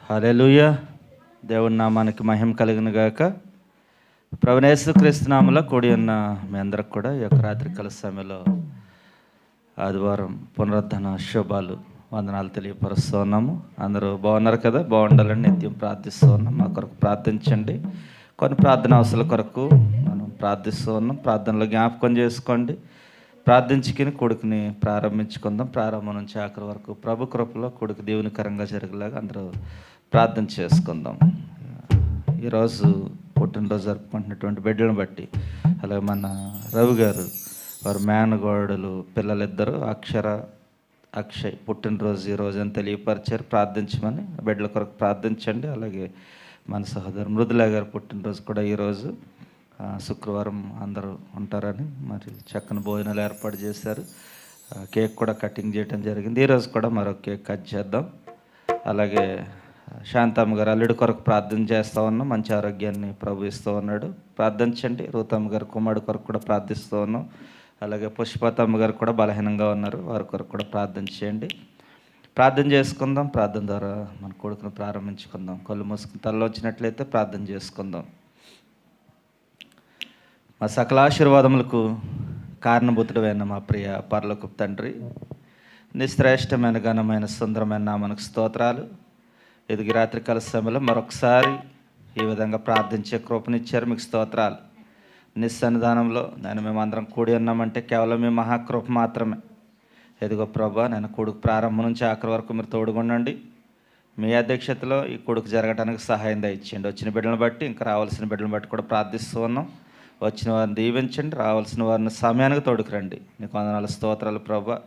హల్లెలూయా. దేవుని నామానికి మహిమ కలిగిన గాక. ప్రభువైన యేసుక్రీస్తు నామములో కూడి ఉన్న మీ అందరికి కూడా ఈ యొక్క రాత్రికాల సమయంలో ఆదివారం పునరుద్ధరణ శుభాలు వందనాలు తెలియపరుస్తూ ఉన్నాము. అందరూ బాగున్నారు కదా? బాగుండాలని నిత్యం ప్రార్థిస్తూ ఉన్నాం. మా కొరకు ప్రార్థించండి. కొన్ని ప్రార్థన అవసరాల కొరకు మనం ప్రార్థిస్తూ ఉన్నాం. ప్రార్థనలో జ్ఞాపకం చేసుకోండి. ప్రార్థించుకుని కొడుకుని ప్రారంభించుకుందాం. ప్రారంభం నుంచి ఆఖరి వరకు ప్రభు కృపలో కొడుకు దేవునికరంగా జరిగేలాగా అందరూ ప్రార్థన చేసుకుందాం. ఈరోజు పుట్టినరోజు జరుపుకుంటున్నటువంటి బిడ్డలను బట్టి, అలాగే మన రవి గారు వారి మేనగోడలు పిల్లలిద్దరూ అక్షయ్ పుట్టినరోజు ఈరోజు అని తెలియపరిచారు. ప్రార్థించమని బిడ్డల కొరకు ప్రార్థించండి. అలాగే మన సహోదరు మృదుల గారు పుట్టినరోజు కూడా ఈరోజు శుక్రవారం అందరూ ఉంటారని మరి చక్కని భోజనాలు ఏర్పాటు చేశారు. కేక్ కూడా కటింగ్ చేయడం జరిగింది. ఈరోజు కూడా మరొక కేక్ కట్ చేద్దాం. అలాగే శాంతమ్మ గారు అల్లుడి కొరకు ప్రార్థన చేస్తూ ఉన్నాం. మంచి ఆరోగ్యాన్ని ప్రభు ఇస్తూ ఉన్నాడు. ప్రార్థించండి. రూతమ్మ గారు కుమారుడు కొరకు కూడా ప్రార్థిస్తూ ఉన్నాం. అలాగే పుష్పతమ్మ గారు కూడా బలహీనంగా ఉన్నారు. వారి కొరకు కూడా ప్రార్థన చేయండి. ప్రార్థన చేసుకుందాం. ప్రార్థన ద్వారా మన కొడుకును ప్రారంభించుకుందాం. కళ్ళు మూసుకుని తలలో వచ్చినట్లయితే ప్రార్థన చేసుకుందాం. మా సకల ఆశీర్వాదములకు కారణభూతుడైన మా ప్రియ పరలోకపు తండ్రి, నిశ్రేష్టమైన ఘనమైన సుందరమైన నామనకు స్తోత్రాలు. ఎదిగి రాత్రికాల సమయంలో మరొకసారి ఈ విధంగా ప్రార్థించే కృపనిచ్చారు. మీకు స్తోత్రాలు. నిస్సన్నిధానంలో మేమందరం కూడి ఉన్నామంటే కేవలం మీ మహాకృప మాత్రమే. ఎదిగో ప్రభా, నేను కొడుకు ప్రారంభం నుంచి ఆఖరి వరకు మీరు తోడుగుండండి. మీ అధ్యక్షతలో ఈ కొడుకు జరగడానికి సహాయం దయచేయండి. వచ్చిన బిడ్డలను బట్టి ఇంకా రావాల్సిన బిడ్డలను బట్టి కూడా ప్రార్థిస్తూ ఉన్నాం. వచ్చిన వారిని దీవించండి, రావాల్సిన వారిని సమయానికి తోడుకురండి. నీకు వందనాలు స్తోత్రాలు ప్రభా.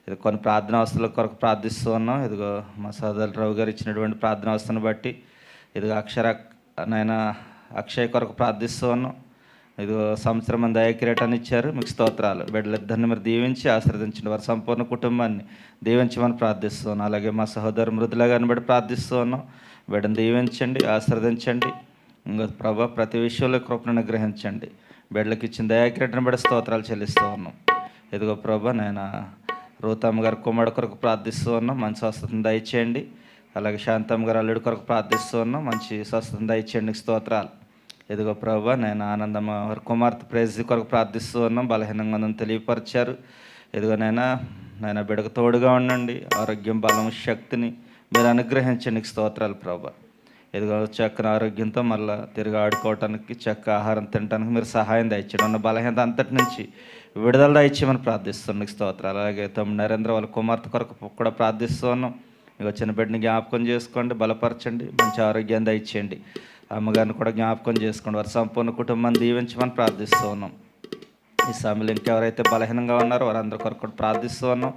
ఇది కొన్ని ప్రార్థన అవస్థల కొరకు ప్రార్థిస్తూ ఉన్నాం. ఇదిగో మా సోదరు రావు గారు ఇచ్చినటువంటి ప్రార్థన అవస్థను బట్టి ఇదిగో అక్షయ్ కొరకు ప్రార్థిస్తూ ఉన్నాం. ఇదిగో సంవత్సరం మంది దయాకిరీటాన్ని ఇచ్చారు. మీకు స్తోత్రాలు. బిడ్డలిద్దరిని మీరు దీవించి ఆశీర్వదించండి. వారి సంపూర్ణ కుటుంబాన్ని దీవించమని ప్రార్థిస్తూ ఉన్నాం. అలాగే మా సహోదరు మృదుల గారిని బట్టి ప్రార్థిస్తూ ఉన్నాం. బిడ్డను దీవించండి, ఆశీర్వదించండి. ఇంకా ప్రభా, ప్రతి విషయంలో కృపను అనుగ్రహించండి. బిడ్డలకు ఇచ్చిన దయాకిరీటాన్ని బట్టి స్తోత్రాలు చెల్లిస్తూ ఉన్నాం. ఇదిగో ప్రభా, నేను రూతమ్మ గారు కుమారుడు కొరకు ప్రార్థిస్తూ ఉన్నాం. మంచి స్వస్థతను దయచేయండి. అలాగే శాంతమ్మ గారు అల్లుడి కొరకు ప్రార్థిస్తూ ఉన్నాం. మంచి స్వస్థతను దయచేయండి. స్తోత్రాలు. ఇదిగో ప్రభా, నేను ఆనందమ్మ వారి కుమార్తె ప్రేజ్ కొరకు ప్రార్థిస్తూ ఉన్నాం. బలహీనంగా ఉందని తెలియపరిచారు. ఇదిగో నేను బిడ్డకు తోడుగా ఉండండి. ఆరోగ్యం, బలం, శక్తిని మీరు అనుగ్రహించండి. స్తోత్రాలు ప్రభా. ఇదిగో చక్కని ఆరోగ్యంతో మళ్ళీ తిరిగి ఆడుకోవటానికి, చక్క ఆహారం తినడానికి మీరు సహాయం దయచేయండి. ఉన్న బలహీనత అంతటి నుంచి విడుదల దయచేయమని ప్రార్థిస్తున్నాం. స్తోత్రాలు. అలాగే తమ్ముడు నరేంద్ర వాళ్ళ కుమార్తె కొరకు కూడా ప్రార్థిస్తూ ఉన్నాం. ఇక చిన్న బిడ్డని జ్ఞాపకం చేసుకోండి, బలపరచండి, మంచి ఆరోగ్యాన్ని దయచేయండి. అమ్మగారిని కూడా జ్ఞాపకం చేసుకోండి. వారి సంపూర్ణ కుటుంబాన్ని దీవించమని ప్రార్థిస్తూ ఉన్నాం. ఈ సమయంలో ఇంకెవరైతే బలహీనంగా ఉన్నారో వారందరి కొరకు కూడా ప్రార్థిస్తూ ఉన్నాం.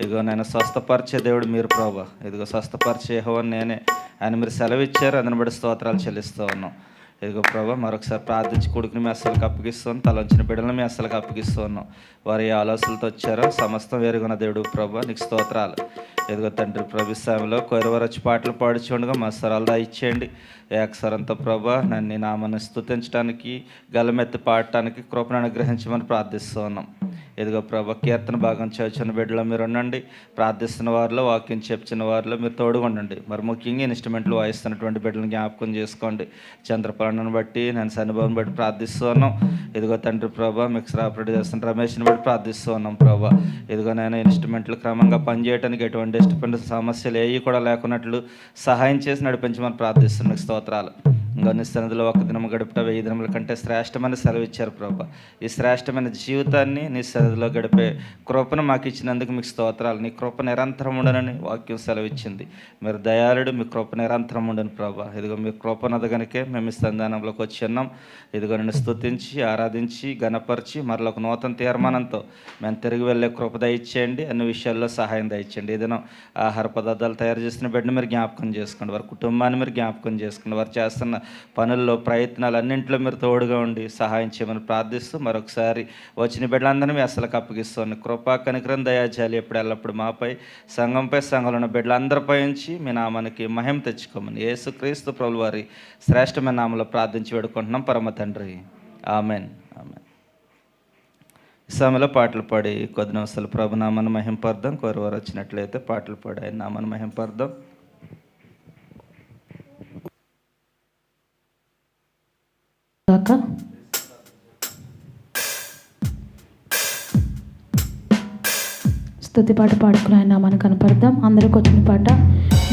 ఇదిగో నేను స్వస్థపరిచే దేవుడు మీరు ప్రభా. ఇదిగో స్వస్థపరిచే యెహోవాను నేనే. ఆయన మీరు సెలవు ఇచ్చారు. అందుని బట్టి స్తోత్రాలు చెల్లిస్తూ ఉన్నాం. ఇదిగో ప్రభా, మరొకసారి ప్రార్థించి కొడుకుని మీ అస్సలకు అప్పగిస్తున్నాం. తలంచిన బిడ్డలను మీ అస్సలకు అప్పగిస్తూ ఉన్నాం. వారు ఏ ఆలోచనలతో వచ్చారో సమస్తం వేరుగున్న దేవుడు ప్రభా, నీకు స్తోత్రాలు. ఇదిగో తండ్రి ప్రభుత్వంలో కొరవరు వచ్చి పాటలు పాడుచుండగా మా స్వరాలు ఇచ్చేయండి. ఏకస్వరంతో ప్రభా, నన్ను నామని స్తుతించడానికి, గలమెత్తి పాడటానికి కృపను అనుగ్రహించమని ప్రార్థిస్తూ ఉన్నాం. ఇదిగో ప్రభా, కీర్తన భాగం చదువుతున్న బిడ్డలో మీరు ఉండండి. ప్రార్థిస్తున్న వారిలో, వాక్యం చెప్తున్న వారిలో మీరు తోడుగా ఉండండి. మరి ముఖ్యంగా ఇన్స్ట్రుమెంట్లు వాయిస్తున్నటువంటి బిడ్డలను జ్ఞాపకం చేసుకోండి. చంద్రపాలనను బట్టి, నేను సన్నిభావం బట్టి ప్రార్థిస్తూ ఉన్నాం. ఇదిగో తండ్రి ప్రభా, మిక్సర్ ఆపరేట్ చేస్తున్న రమేష్ని బట్టి ప్రార్థిస్తూ ఉన్నాం ప్రభా. ఇదిగో నేను ఇన్స్ట్రుమెంట్లు క్రమంగా పనిచేయడానికి ఎటువంటి డిస్టర్బెన్స్ సమస్యలు ఏవి కూడా లేకున్నట్లు సహాయం చేసి నడిపించమని ప్రార్థిస్తున్నాం. స్తోత్రాలు. ఇంకా నీ సన్నిధిలో ఒక దినం గడుపుట 1000 దినముల కంటే శ్రేష్టమైన సెలవు ఇచ్చారు ప్రభా. ఈ శ్రేష్టమైన జీవితాన్ని నీ సన్నిధిలో గడిపే కృపను మాకు ఇచ్చినందుకు మీకు స్తోత్రాలు. నీ కృప నిరంతరం ఉండనని వాక్యం సెలవు ఇచ్చింది. మీరు దయాళుడు, మీ కృప నిరంతరం ఉండను ప్రభా. ఇదిగో మీ కృపనది కనుకే మేము ఈ సంధానంలోకి వచ్చి ఉన్నాం. ఇదిగో నన్ను స్తుతించి, ఆరాధించి, గణపరిచి మరొక నూతన తీర్మానంతో మేము తిరిగి వెళ్ళే కృప దయచేయండి. అన్ని విషయాల్లో సహాయం దయచేయండి. ఏదైనా ఆహార పదార్థాలు తయారు చేసిన బిడ్డను మీరు జ్ఞాపకం చేసుకోండి. వారి కుటుంబాన్ని మీరు జ్ఞాపకం చేసుకోండి. వారు చేస్తున్న పనుల్లో, ప్రయత్నాలు అన్నింటిలో మీరు తోడుగా ఉండి సహాయం చేయమని ప్రార్థిస్తూ మరొకసారి వచ్చిన బిడ్డలందరినీ మీ అసలు అప్పగిస్తాను. కృపా, కనికరం, దయాజాలి ఎప్పుడు ఎల్లప్పుడు మాపై, సంఘంపై, సంఘంలో ఉన్న బిడ్డలందరిపై ఉంచి మీ నామానికి మహిమ తెచ్చుకోమని యేసుక్రీస్తు ప్రభువు వారి శ్రేష్టమైన నామంలో ప్రార్థించి వేడుకుంటున్నాం పరమ తండ్రి. ఆమెన్. ఆమెన్. ఈ సమయంలో పాటలు పాడి కొద్ది నిమిషాలు ప్రభు నామాన్ని మహింపర్దాం. కోరివారు వచ్చినట్లయితే పాటలు పాడి ఆయన నామాన్ని మహింపర్దాం. గాక. స్తుతి పాట పాడుకుని ఆయన నామాన్ని కనపడదాం. అందరికి వచ్చిన పాట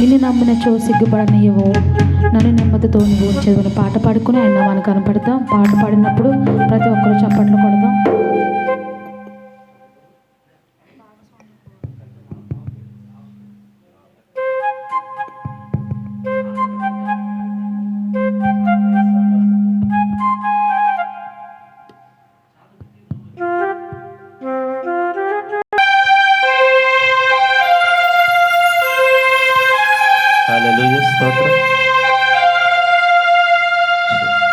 నిన్ను నమ్మిన చో సిగ్గుపడనియవో నన్ను నెమ్మదితో నువ్వు చదివిన పాట పాడుకుని ఆయన నామాన్ని కనపడదాం. పాట పాడినప్పుడు ప్రతి ఒక్కరు చప్పట్లు కొడదాం. హల్లెలూయా, స్తోత్రం.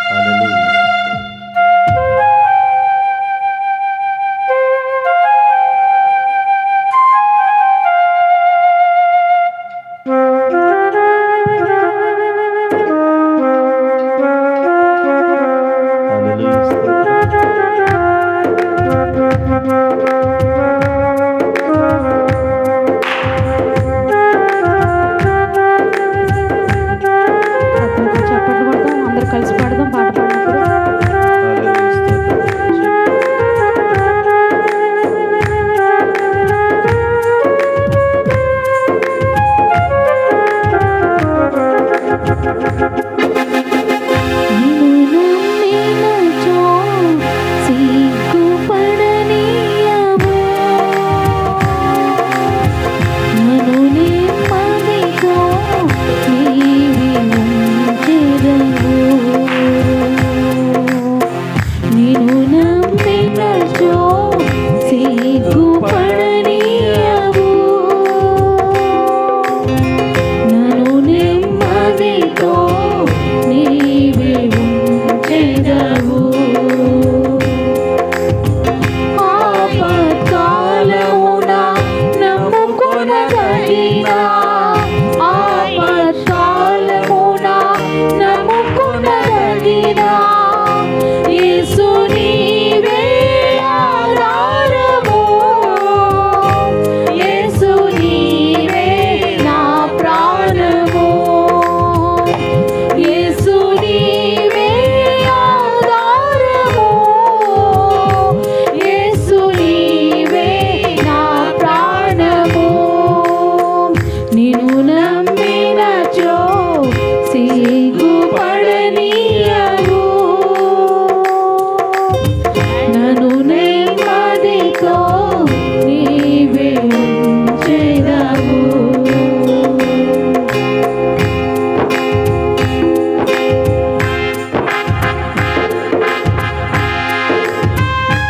హల్లెలూయా. హల్లెలూయా, చప్పట్లు కొడదాం. అందరూ కలిసి పాడదాం. పాట పాడినప్పుడు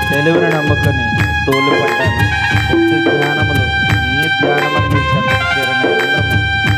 తెలివిని నమ్ముకొని తోలు పడ్డాను. బుద్ధి జ్ఞానములు నీ ధ్యానమని నీ చెంత చేరని అందరము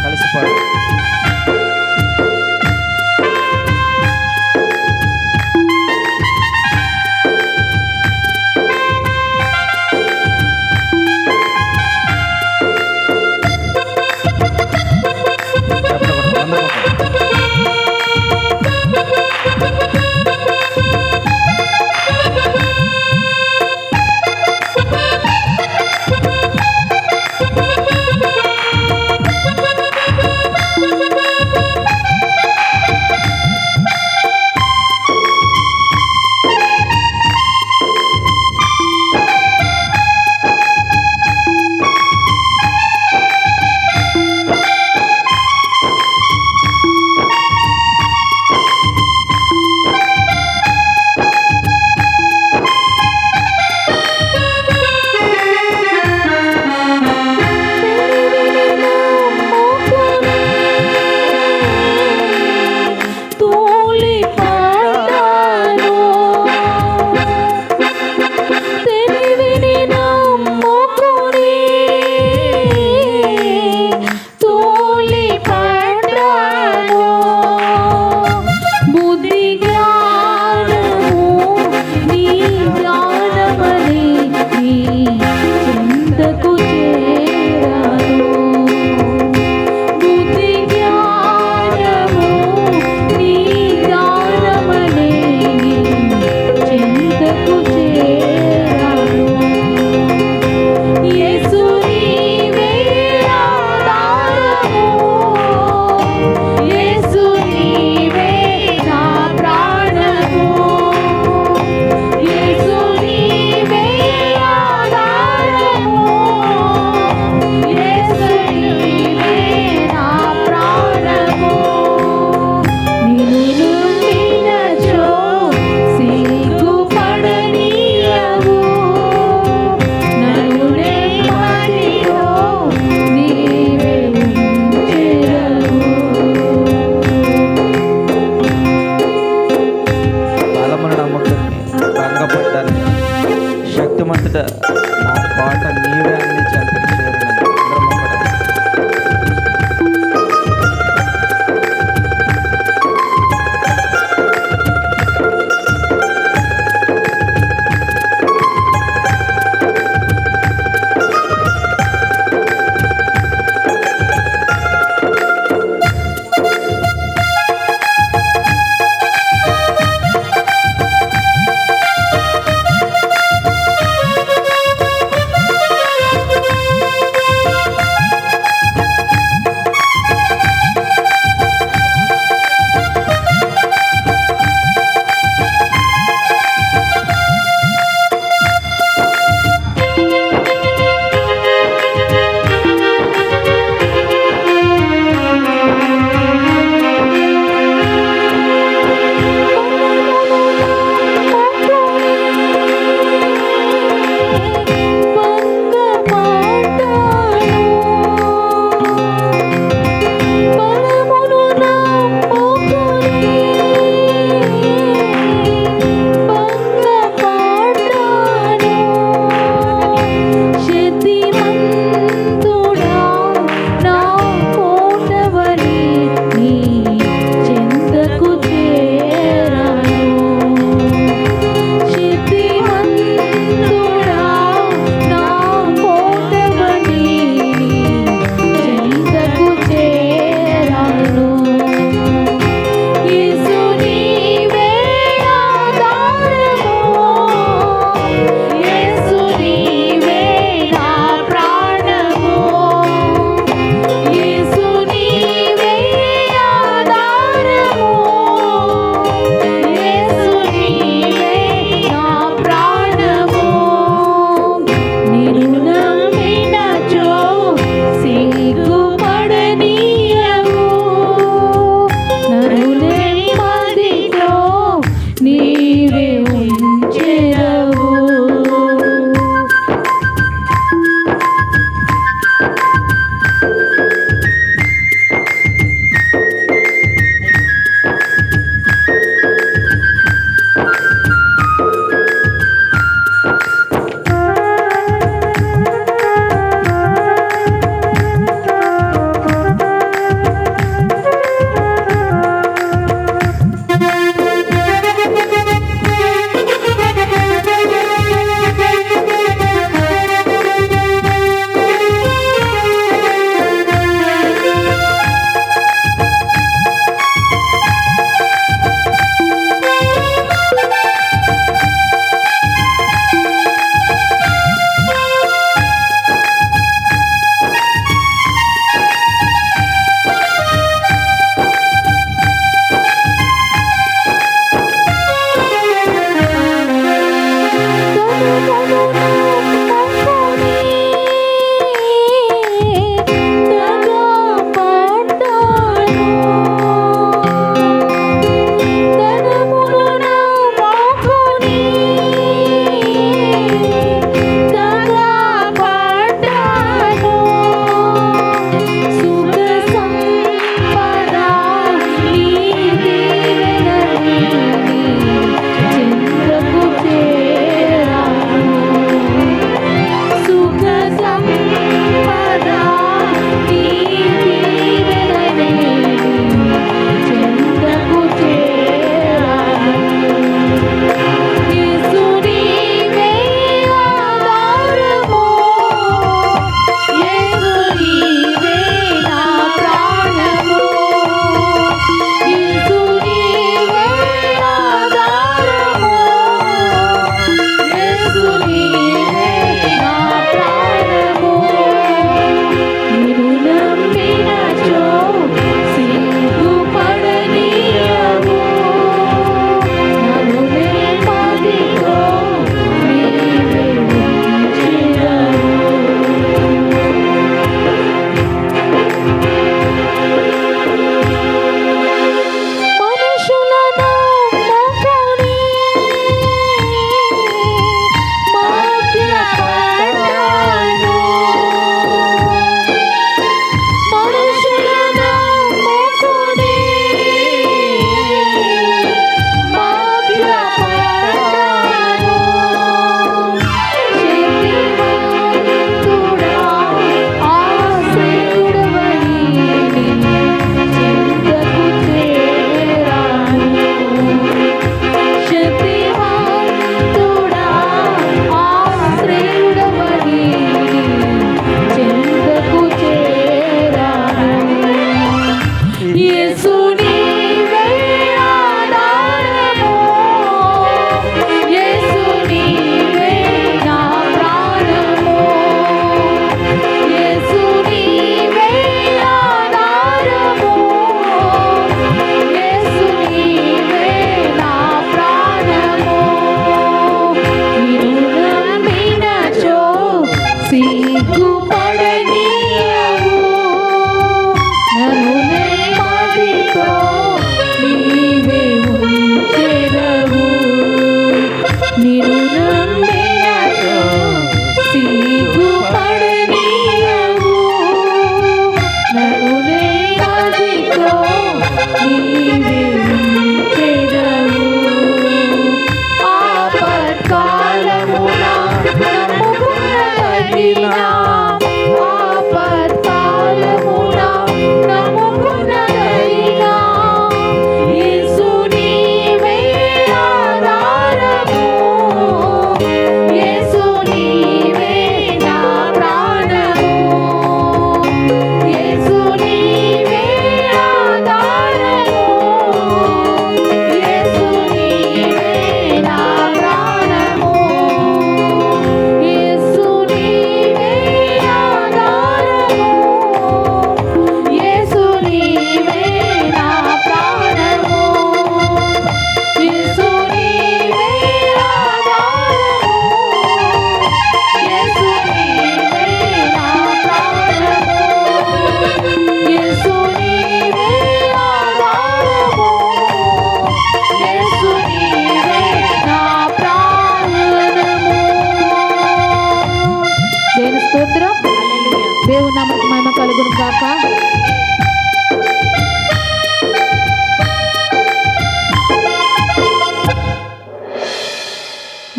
నన్ను నెమ్మదితో నీవే ఉంచెదవు. నిన్ను నమ్మినచో సిగ్గుపడనీయవు. నన్ను నెమ్మదితో నీవే ఉంచెదవు. ఆపత్కాలమున నమ్ముకున్నదగినా, ఆపత్కాలమున నమ్ముకున్నదగినా, యేసు నీవే ఆధారము. యేసు నీవే నా ప్రాణము. యేసు నీవే ఆధారము. యేసు నీవే నా ప్రాణము. యేసు నీవే ఆధారము. యేసు నీవే నా ప్రాణము. యేసు నీవే ఆధారము. యేసు నీవే నా ప్రాణము. యేసు నీవే ఆధారము. యేసు నీవే నా ప్రాణము. దేవుని స్తోత్రం. దేవుని నామమునకు మహిమ కలుగును గాక.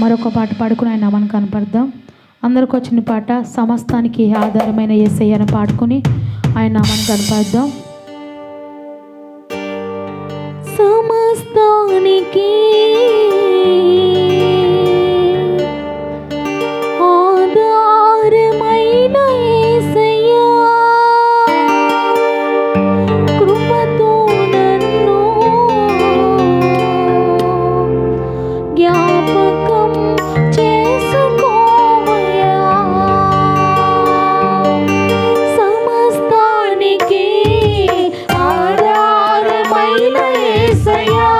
మరొక పాట పాడుకుని ఆయన నామాన్ని కనపడదాం. అందరికి వచ్చిన పాట సమస్తానికి ఆధారమైన యేసయ్యను పాడుకుని ఆయన నామాన్ని కనపడదాం. సమస్తానికి ఆధారమైన యేసయ్యా, కృపతో నన్ను జ్ఞాపకం చేసుకోవయ్యా. సమస్తానికి ఆధారమైన యేసయ్యా,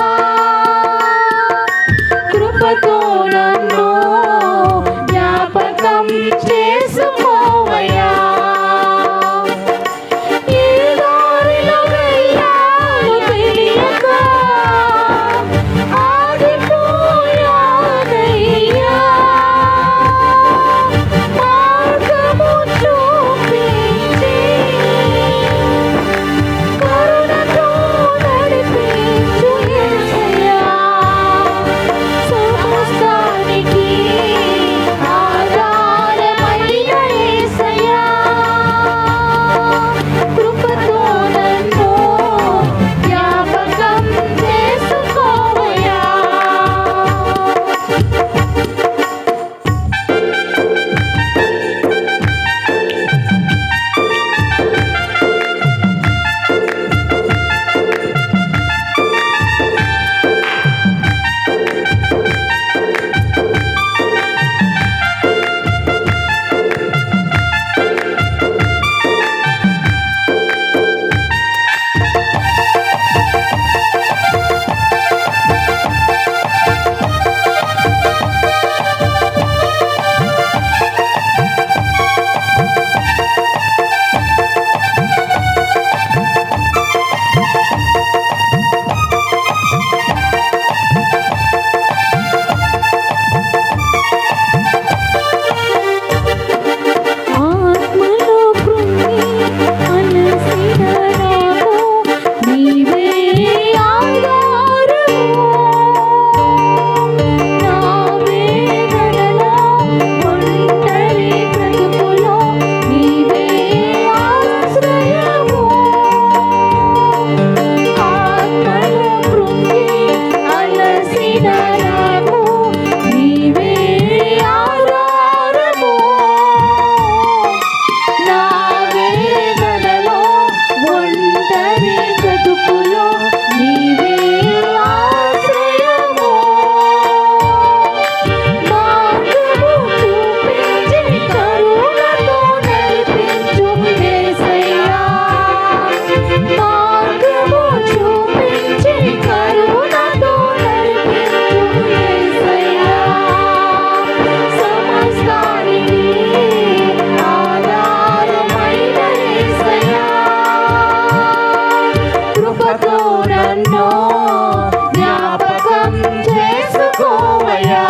నన్ను జ్ఞాపకం చేసుకోవయ్యా.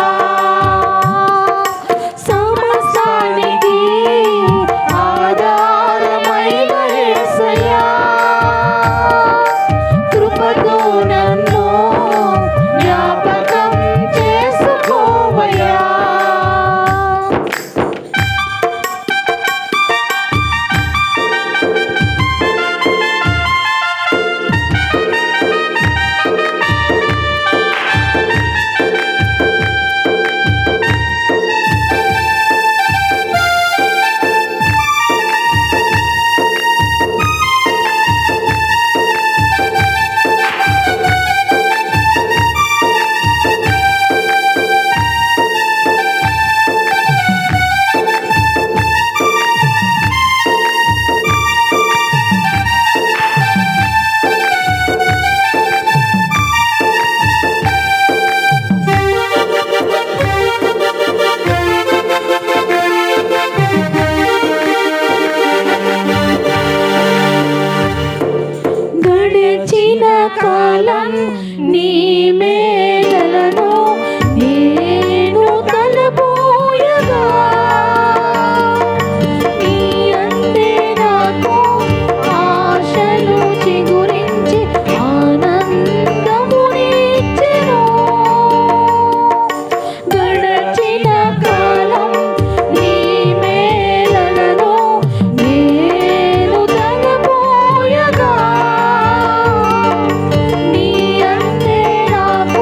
సమస్తానికి ఆధారమైన యేసయ్యా, కృపతో నన్ను జ్ఞాపకం చేసుకోవయ్యా. గడిచిన కాలం నీ మేలను నేను తలపోయగా, నీ అందే నాకు ఆశలు చిగురించి ఆనందమునిచ్చెను. గడిచిన కాలం నీ మేలను నేను తలపోయగా, నీ అందే నాకు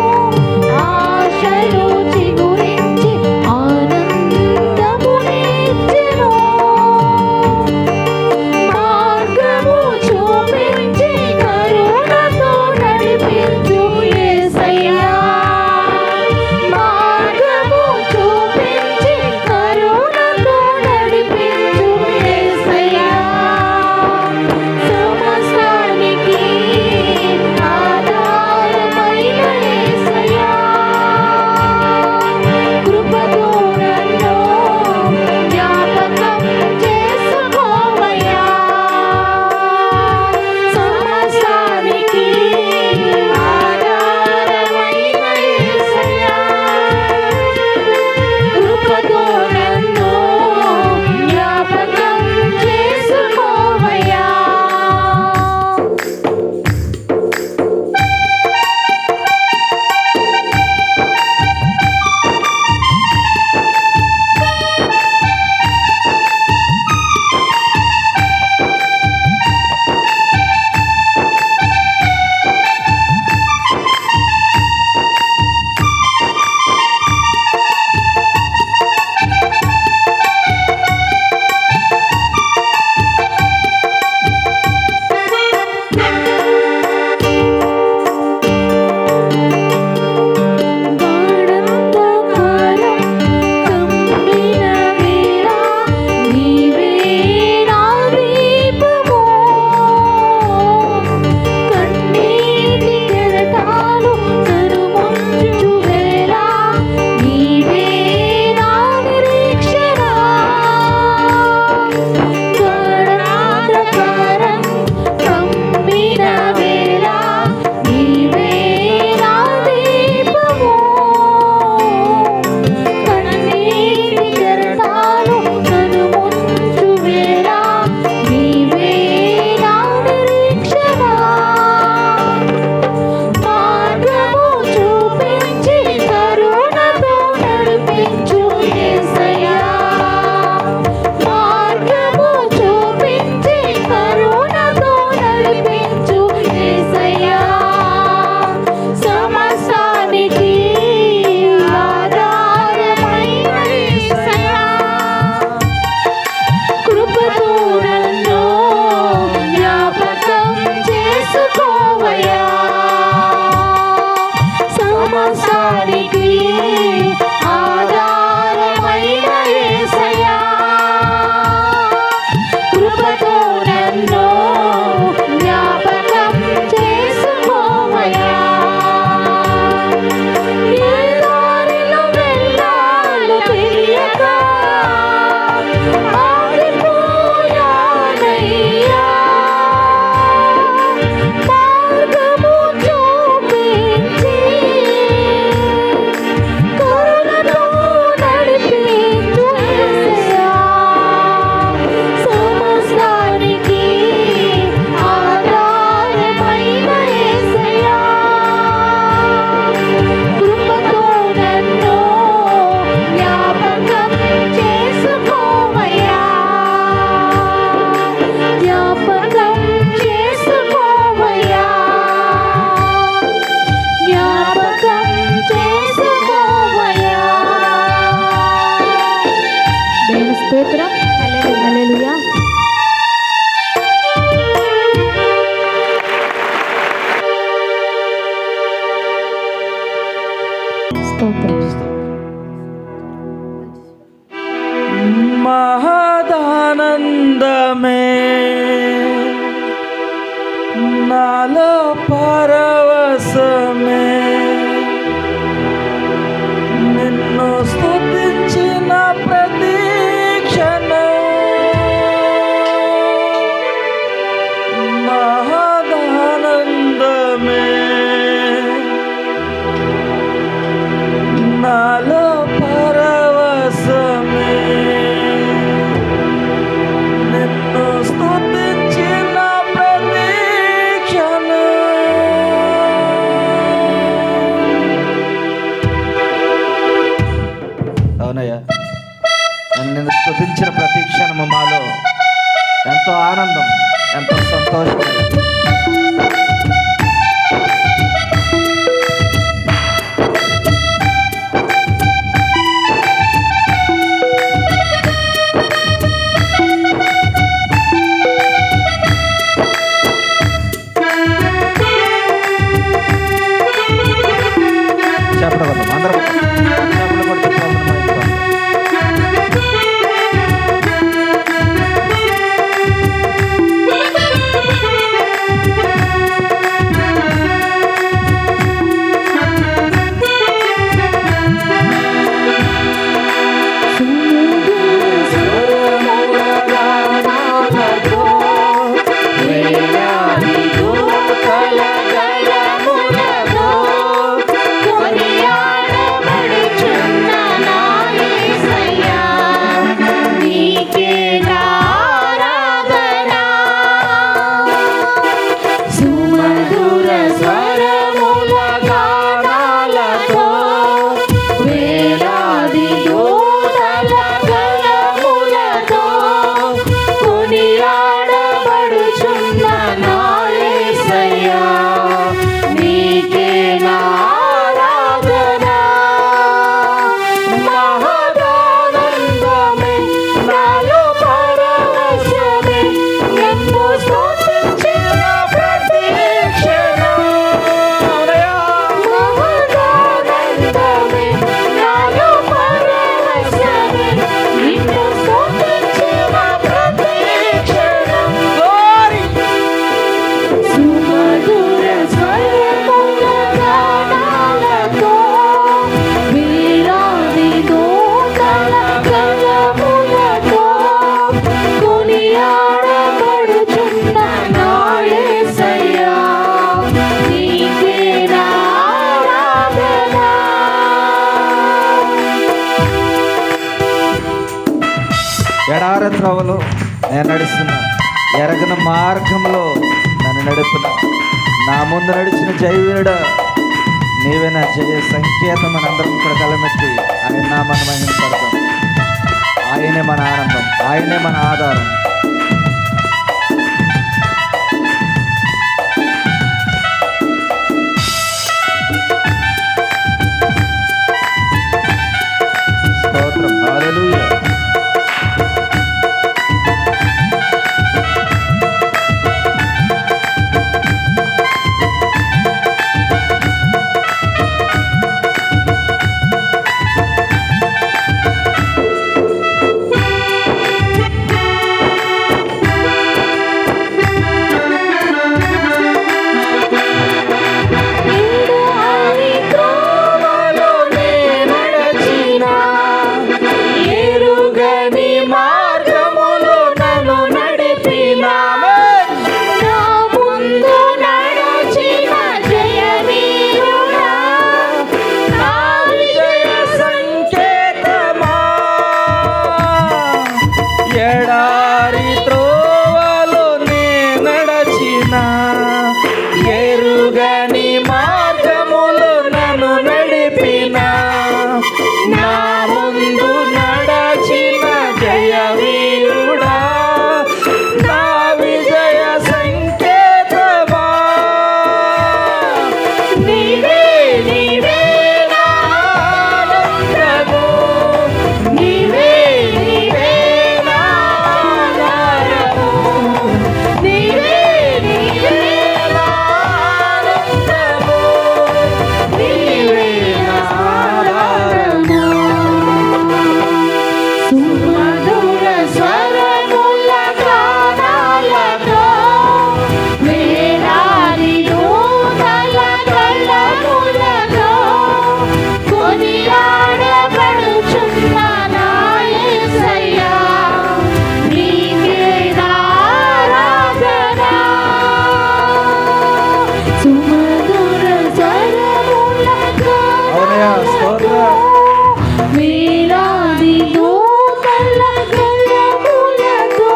నాలో పరవశమే నిన్ను స్తుతించిన ప్రతి క్షణం మహదానందమే నాలో పరవశమే నిన్ను స్తుతించిన ప్రతి క్షణం. అవునయ్యా, నిన్ను స్తుతించిన ప్రతి క్షణము మాలో ఎంతో ఆనందం, ఎంతో సంతోషం. చెప్పడం అందరం చెప్పలు కొడుతూ ఎడారి త్రోవలో నేను నడుస్తున్నా, ఎరగన మార్గంలో నన్ను నడుపున, నా ముందు నడిచిన జయవీరుడా నీవే నా జయ సంకేతం అని అందరం కూడా కలమెత్తి ఆయన నామాన్ని మహిమపడతాం. ఆయనే మన ఆనందం, ఆయనే మన ఆధారం. స్తోత్రం, హల్లెలూయా. సుమధుర స్వరములతో అవునయ్యా స్తోత్ర వేలాది దూతల గళములతో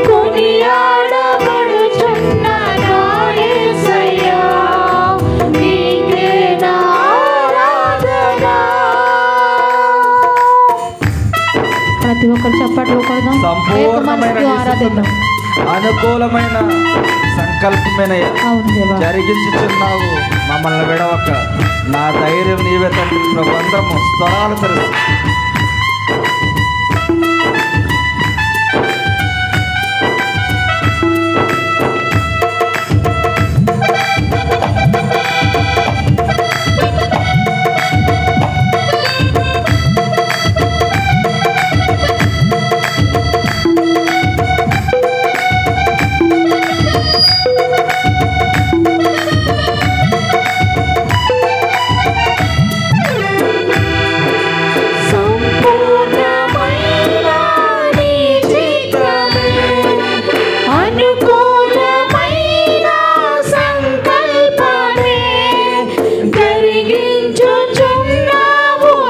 కొనియాడబడుచున్న నా యేసయ్యా, నీకే నా ఆరాధన. ప్రతి ఒక్కరు చప్పట్లు కొడదాం, సంపూర్ణమైన ఆరాధిద్దాం. అనుకూలమైన సంకల్పమైన అవును దేవా, జరిగించుచున్నావు. మమ్మల్ని విడవక నా ధైర్యం నీవే తండ్రి. ప్రబంధము స్తోత్రాలు తెలుసు. సంపూర్ణమైన నీ చిత్తమే, అనుకూలమైన సంకల్పమే జరిగించుచున్నావు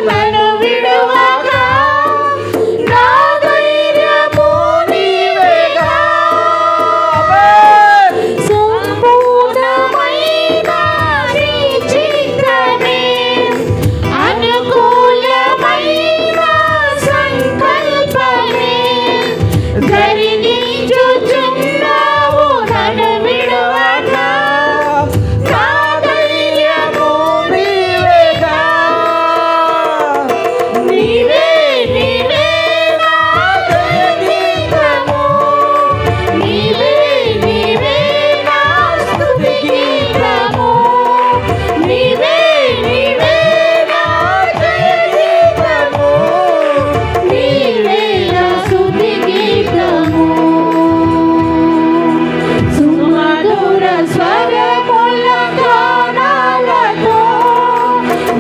నన్ను విడువగా, నా ధైర్యము నీవేగా. సంపూర్ణమైన నీ చిత్తమే, అనుకూలమైన సంకల్పమే జరిగించుచున్నావు నన్ను విడువగా, నా ధైర్యము నీవేగా. నీవే నీవే నా జయగీతము, నీవే నీవే నా స్తుతి గీతము, నీవే నీవే నా జయగీతము, నీవే నా స్తుతి గీతము. సుమధుర స్వరముల గానాలతో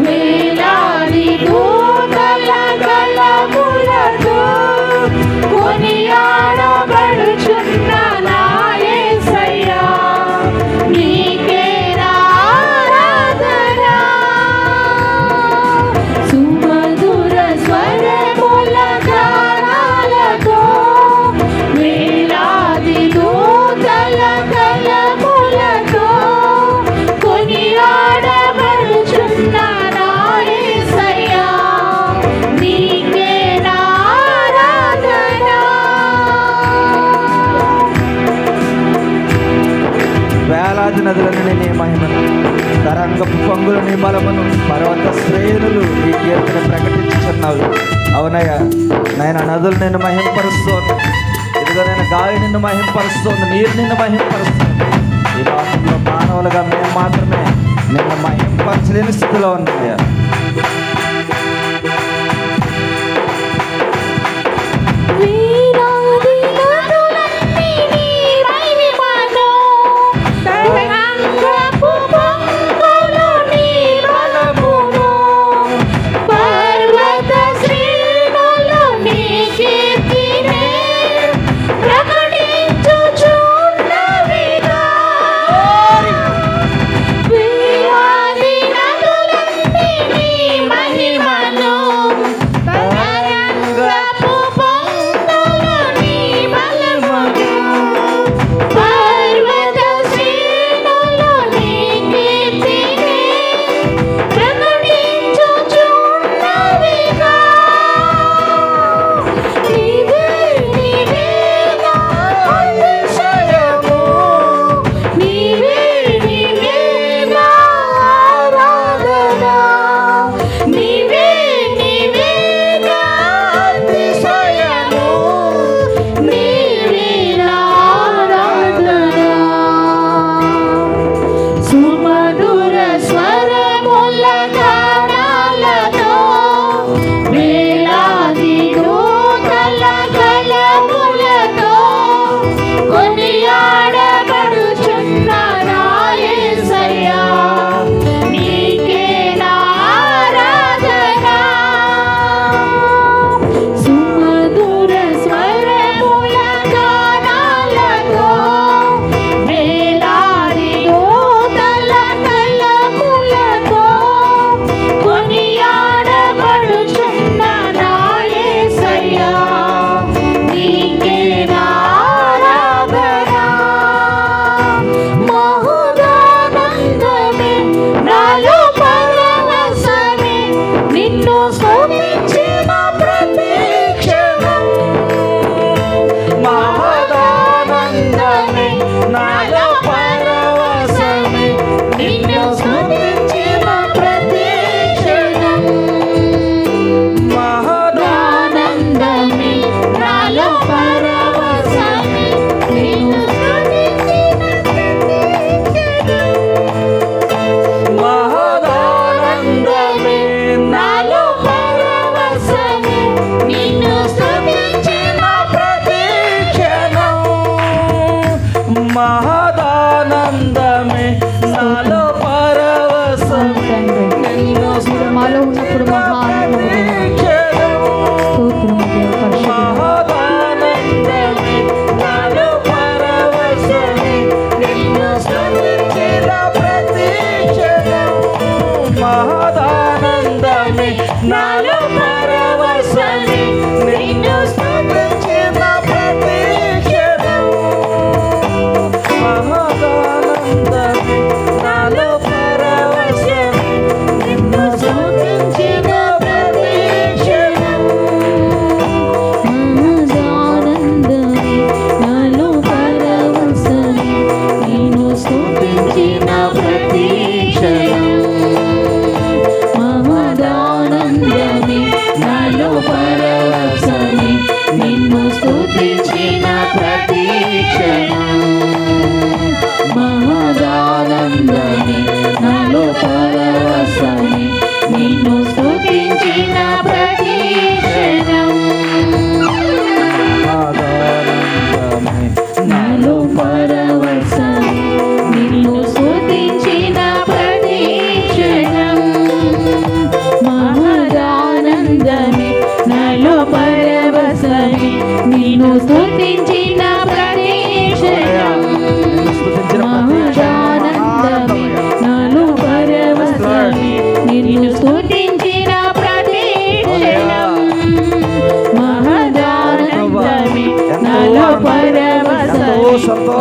వేలాది దూతల గళములతో కొనియాడబడుచున్న నా యేసయ్యా, నీకే నా ఆరాధన. సుమధుర స్వరముల గానాలతో వేలాది దూతల గళములతో కొనియాడబడుచున్న నా యేసయ్యా, నీకే నా ఆరాధన. వేలాది నదులను నీ మహిమను, తరంగపు పొంగులు నీ బలమును, పర్వత శ్రేణులు నీ కీర్తిని ప్రకటించుచున్నావు. అవునయ్యా నాయన, నదులు నిన్ను మహింపరుస్తోంది. ఇదిగో నేను గాలి నిన్ను మహింపరుస్తోంది, నీరు నిన్ను మహింపరుస్తుంది. ఈ లోకంలో మానవులుగా మేము మాత్రమే నిన్ను మహింపరచలేని స్థితిలో ఉన్నాయా. వీరాది నదులన్నీ నీ మహిమను, తరంగపు పొంగులు నీ బలమును, పర్వత శ్రేణులు నీ కీర్తినే ప్రకటించుచున్నవిగా. వీరాది నదులన్నీ నీ స్తుతించిన ప్రతి క్షణం మహదానందమే నాలో పరవశమే నిన్ను స్తుతించిన ప్రతి క్షణం మహదానందమే నాలో పరవశమే నిన్ను స్తుతించిన ప్రతి క్షణం నాలో పరవశమే నిన్ను స్తుతించిన ప్రతి క్షణం మహదానందమే నాలో పరవశమే నిన్ను స్తుతించిన ప్రతి క్షణం మహదానందమే నాలో పరవశమే నిన్ను స్తుతించిన ప్రతి క్షణం మహదానందమే నాలో పరవశమే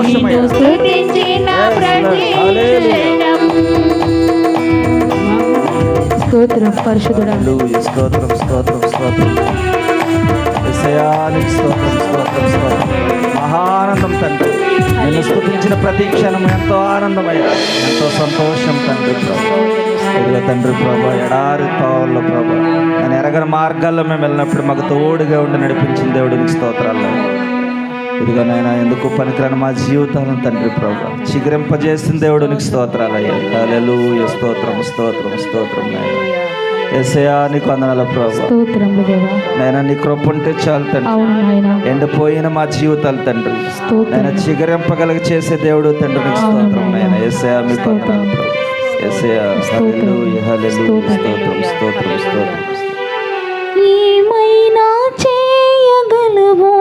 నిన్ను స్తుతించిన ప్రతి క్షణం. స్తోత్రం పరిశుద్ధుడా. స్తోత్రం స్తోత్రం స్తోత్రం యేసయ్యానికి స్తోత్రం స్తోత్రం స్తోత్రం. మహానందం తండ్రి, నిన్ను స్తుతించిన ప్రతి క్షణం ఎంతో ఆనందమయ్యా, ఎంతో సంతోషం తండ్రి ప్రభు. ఇదిగో తండ్రి ప్రభా, ఎడారి తావుల్లో ప్రభా, నేను ఎరగని మార్గాల్లో మేము వెళ్ళినప్పుడు మాకు తోడుగా ఉండి నడిపించిన దేవుడికి స్తోత్రాలు. ఇదిగో నాయన, ఎందుకు పనికిరాని మా జీవితాలను తండ్రి ప్రభా చిగురింపజేసిన దేవుడికి స్తోత్రాలు అయ్యా. హల్లెలూయా. స్తోత్రం స్తోత్రం స్తోత్రం నాయన. యేసయ్యా నీకు వందనాలు ప్రభా. నాయన నీ కృప ఉంటే చాలు తండ్రి. ఎండిపోయిన మా జీవితాలు తండ్రి నాయన చిగురింపగలిగి చేసే దేవుడు తండ్రి నీకు స్తోత్రం నాయన. యేసయ్యా మీకు వందనాలు ప్రభా. యేసయ్యా హల్లెలూయా హల్లెలూయా. స్తోత్రం స్తోత్రం స్తోత్రం. ఏమైనా చేయగలవు,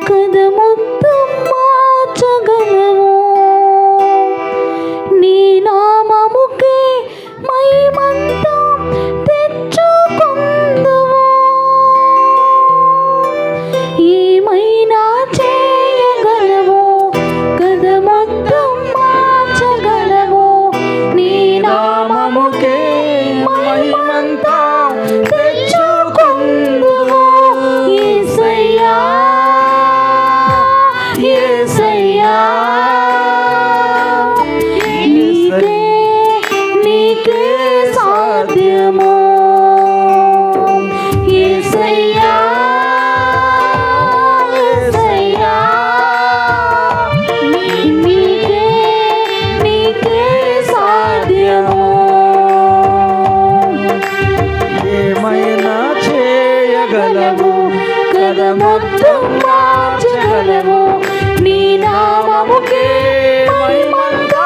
కథ మొత్తం మార్చగలవు, నీ నామముకే మహిమంతా తెచ్చుకుందువు. ఏమైనా చేయగలవు, కథ మొత్తం మార్చగలవు, నీ నామముకే మహిమంతా తెచ్చుకుందువు. యేసయ్యా యేసయ్యా నీకే నీకే సాధ్యము. యేసయ్యా యేసయ్యా నీకే నీకే సాధ్యము. ఏమైనా చేయగలవు, కథ మొత్తం మార్చగలవు, నీ నామముకే మహిమంతా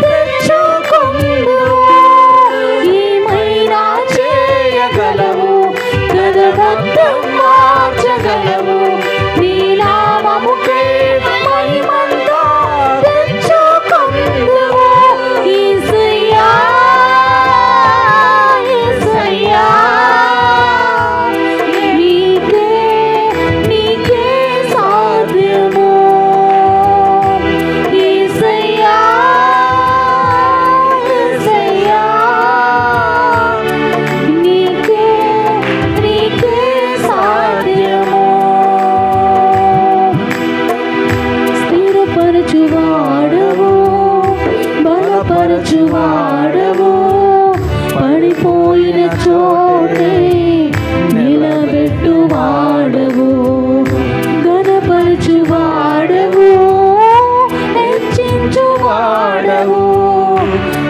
తెచ్చుకుందువు. ఏమైనా చేయగలవు, కథ మొత్తం మార్చగలవు, నీ నామముకే మహిమంతా తెచ్చుకుందువు. యేసయ్యా యేసయ్యా నీకే నీకే సాధ్యము. యేసయ్యా యేసయ్యా నీకే నీకే సాధ్యము. స్థిరపరచువాడవు, బలపరచువాడవు, పడిపోయిన చోటే నిలబెట్టువాడవు, ఘనపరచువాడవు, హెచ్చించువాడవు,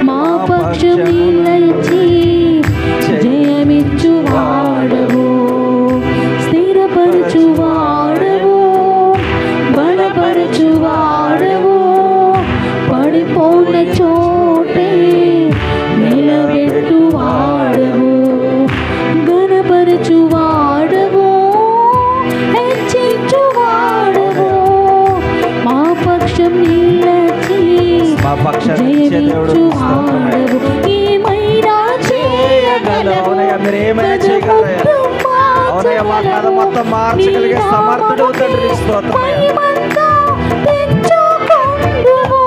మా పక్షం నిలిచి జయమిచ్చువాడవు, స్థిరపరచువాడవు, బలపరచువాడవు, పడిపోయిన చోటే నిలబెట్టువాడవు, ఘనపరచువాడవు, హెచ్చించువాడవు, మా పక్షం నిలిచి మా పక్షాన్ని ఇచ్చే దేవుడు జయమిచ్చువాడవు. ఏమైనా చేయగలవు, అవునయ్యా, మీరు ఏమైనా చేయగలరయ్యా. అవునయ్యా, మా కథ మొత్తం మార్చగలిగే సమర్థుడు తండ్రి నీకు స్తోత్రమయ్యా. మహిమంతా తెచ్చుకుందువు.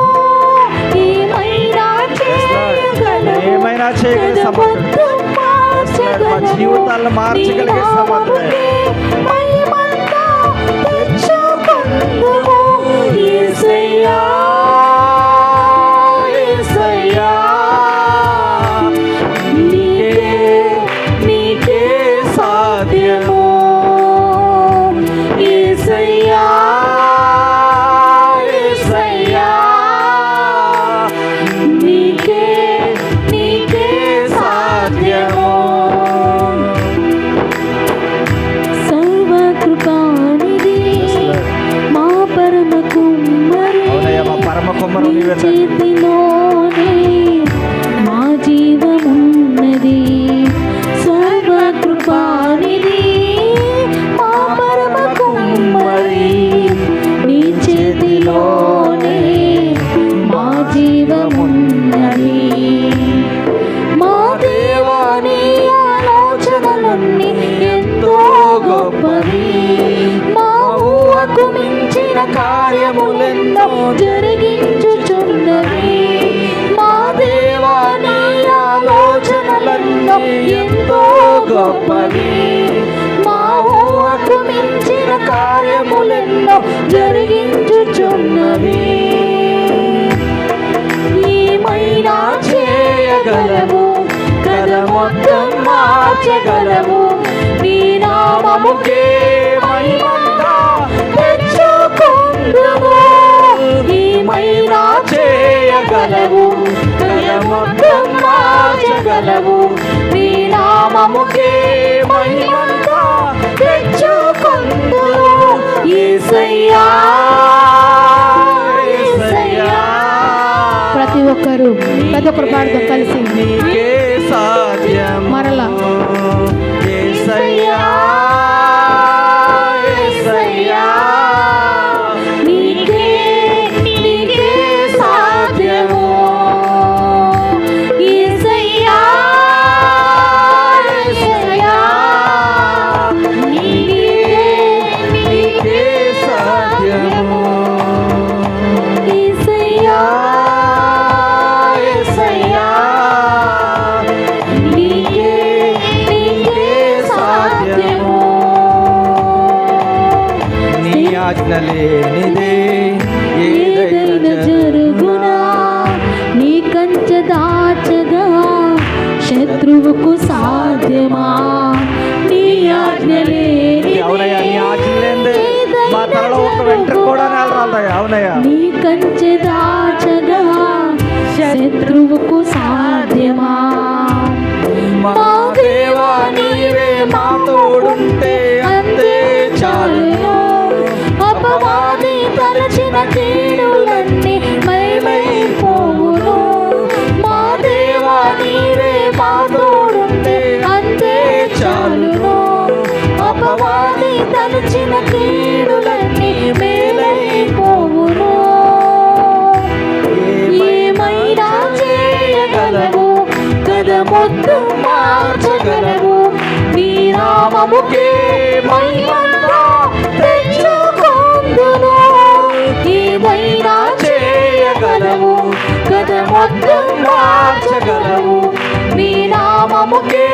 ఏమైనా చేయగలిగే సమర్థుడు, మా జీవితాలను మార్చగలిగే సమర్థుడే. మహిమంతా తెచ్చుకుందువు. యేసయ్యా పరమ కుమ్మరం నీ నీవే తండ్రి. చేతిలోనే మా జీవమున్నది, సర్వకృపానిధి మా పరమ కుమ్మరి. నీ చేతిలోనే మా జీవమున్నది. మా దేవాని ఆలోచనలన్నీ ఎంతో గొప్పవి, మా ఊహకు మించిన కార్యములెన్నో జరిగించుచున్నవి. మా దేవాని ఆలోచనలెన్నో ఎంతో గొప్పవి, మా ఊహకు మించిన కార్యములెన్నో జరిగించుచున్నవి. ఏమైనా చేయగలవు, కథ మొత్తం మార్చగలవు. నీ నామముకే మహిమంతా తెచ్చుకొందుము. ఏమైనా చేయగలవు, కథ మొత్తం మార్చగలవు. నీ నామముకే మహిమంతా తెచ్చుకొందుము. యేసయ్యా, యేసయ్యా. ప్రతి ఒక్కరు పాడుతూ కలిసి నీకే సాధ్యం మరలా యేసయ్యా, యేసయ్యా. నీకే నీకే సాధ్యము. యేసయ్యా, యేసయ్యా. నీకే నీకే సాధ్యము యేసయ్యా, యేసయ్యా. నీకే నీకే సాధ్యము. నీ ఆజ్ఞ లేనిదే ఏదైనా జరుగునా, నీ కంచె దాచగా శత్రువుకు సాధ్యమా. నీ ఆజ్ఞ లేనిదే అవునయ్యా, నీ ఆజ్ఞ లేనిదే మా తలలో ఒక వెంట్రుక కూడా నేలరాలదయ్యా. అవునయ్యా, నీ కంచె దాచగా శత్రువుకు సాధ్యమా. మా దేవా నీవే మా తోడుంటే అంతే చాలును. అపవాది తలచిన కీడులన్నీ మైమైపోవును. మా దేవా నీవే మా తోడుంటే అంతే చాలును. అపవాది తలచిన కీడులన్నీ మేలైపోవును. ఏమైనా చేయగలవు, కథ మొత్తం మార్చగలవు. నీ నామముకే మహిమంతా తెచ్చుకొందును. ఏమైనా చేయగలవు, కథ మొత్తం మార్చగలవు. నీ నామముకే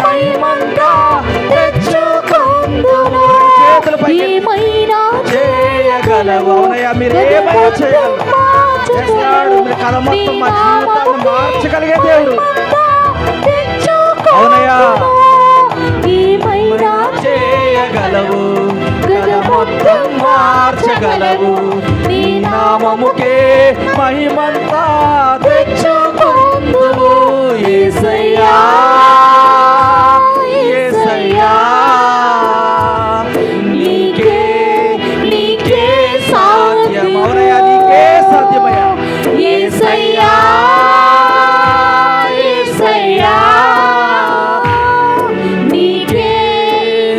మహిమంతా తెచ్చుకొందును. చేతులు పైకి ఏమైనా చేయగలవు. అవునయ్యా, మీరు ఏమైనా చేయగలరు. చేస్తాడు. మీరు కథ మొత్తం మా జీవితాన్ని మార్చగలిగే దేవుడు. అవునయ్యా, ఏమైనా చేయగలవు, కథ మొత్తం మార్చగలవు. నీ నామముకే మహిమంతా తెచ్చుకొందుము. యేసయ్యా, యేసయ్యా. నీకే నీకే సాధ్యం. అవునయ్యా, నీకే సాధ్యమయ్యా. యేసయ్యా, యేసయ్యా. నీకే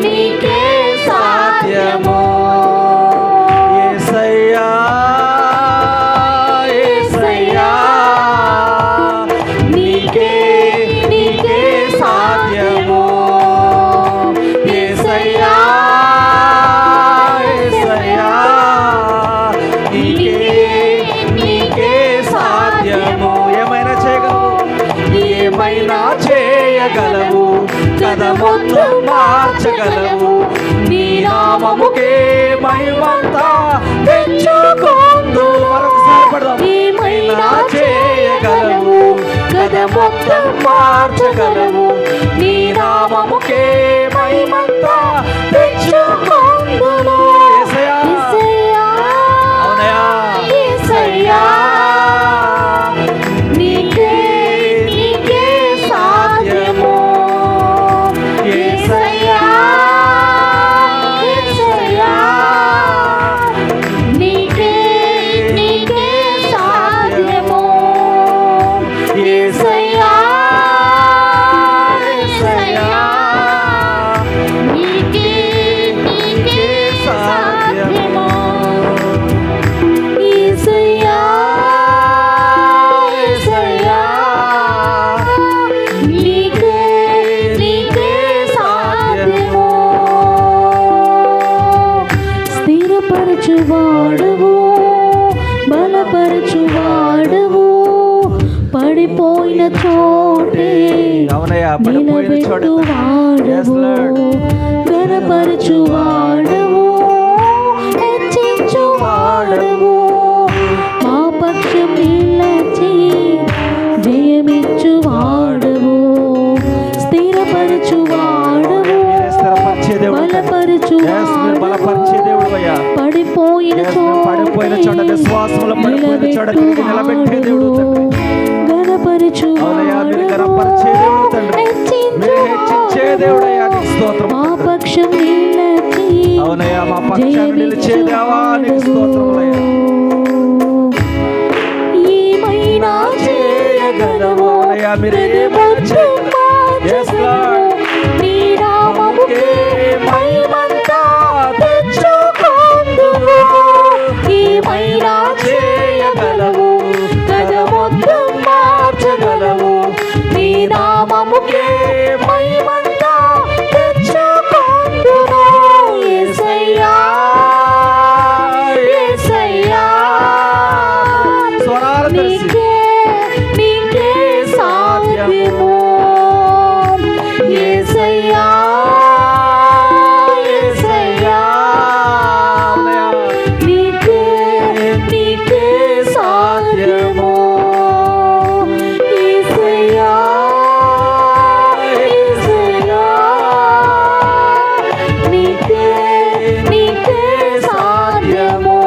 నీకే సాధ్యము. యేసయ్యా, యేసయ్యా. నీకే నీకే సాధ్యము. యేసయ్యా, యేసయ్యా. నీకే నీకే సాధ్యము. ఏమైనా చేయగలవు, ఏమైనా చేయగలవు. కథ మొత్తం మార్చగలవు. నీ నామముకే మహిమంతా తెచ్చుకొందు. మరొకసారి పడదాం. ఏమైనా చేయగలవు, కథ మొత్తం మార్చగలవు. నీ నామముకే మహిమంతా తెచ్చుకొందును. యేసయ్యా, యేసయ్యా, అవునయ్యా. యేసయ్యా. నీకే నీకే సాధ్యము. యేసయ్యా, యేసయ్యా. నీకే నీకే చోటే అవునయ్యా, పడిపోయిన చోట నిలబెట్టువాడవు, ఘనపరచువాడవు, హెచ్చించువాడవు, మా పక్షం నిలచి జయమిచ్చువాడవు, స్థిరపరచువాడవు, బలపరిచే దేవుడు అయ్యా. పడిపోయిన చోట విశ్వాసంలో పడిపోయిన చోట నిలబెట్టే దేవుడు తండ్రి. అవునయ్యా, మీరు గణపరిచే దేవుడు తండ్రి, మీరు హెచ్చించే దేవుడు అయ్యా. నీకు స్తోత్రం. మా పక్షం నిలచి, అవునయ్యా, మా పక్షాన్ని నిలిచే దేవా, నీకు స్తోత్రములయ్యా. ఏమైనా చేయగలవు, అవునయ్యా, మీరు ఏమైనా చేయగలరు. Yes, Lord. నీ నామముకే మహిమంతా తెచ్చుకొందువు. ఏమైనా చేయగలవు, గద మొత్తం మార్చగలవు. నీ నామముకే మహిమంతా తెచ్చుకొందువు. యేసయ్యా, యేసయ్యా, స్వరాలు తెలిసి నీకే సాధ్యము. యేసయ్యా, యేసయ్యా, నీకే సాధ్యము. యేసయ్యా, యేసయ్యా, నీకే సాధ్యము.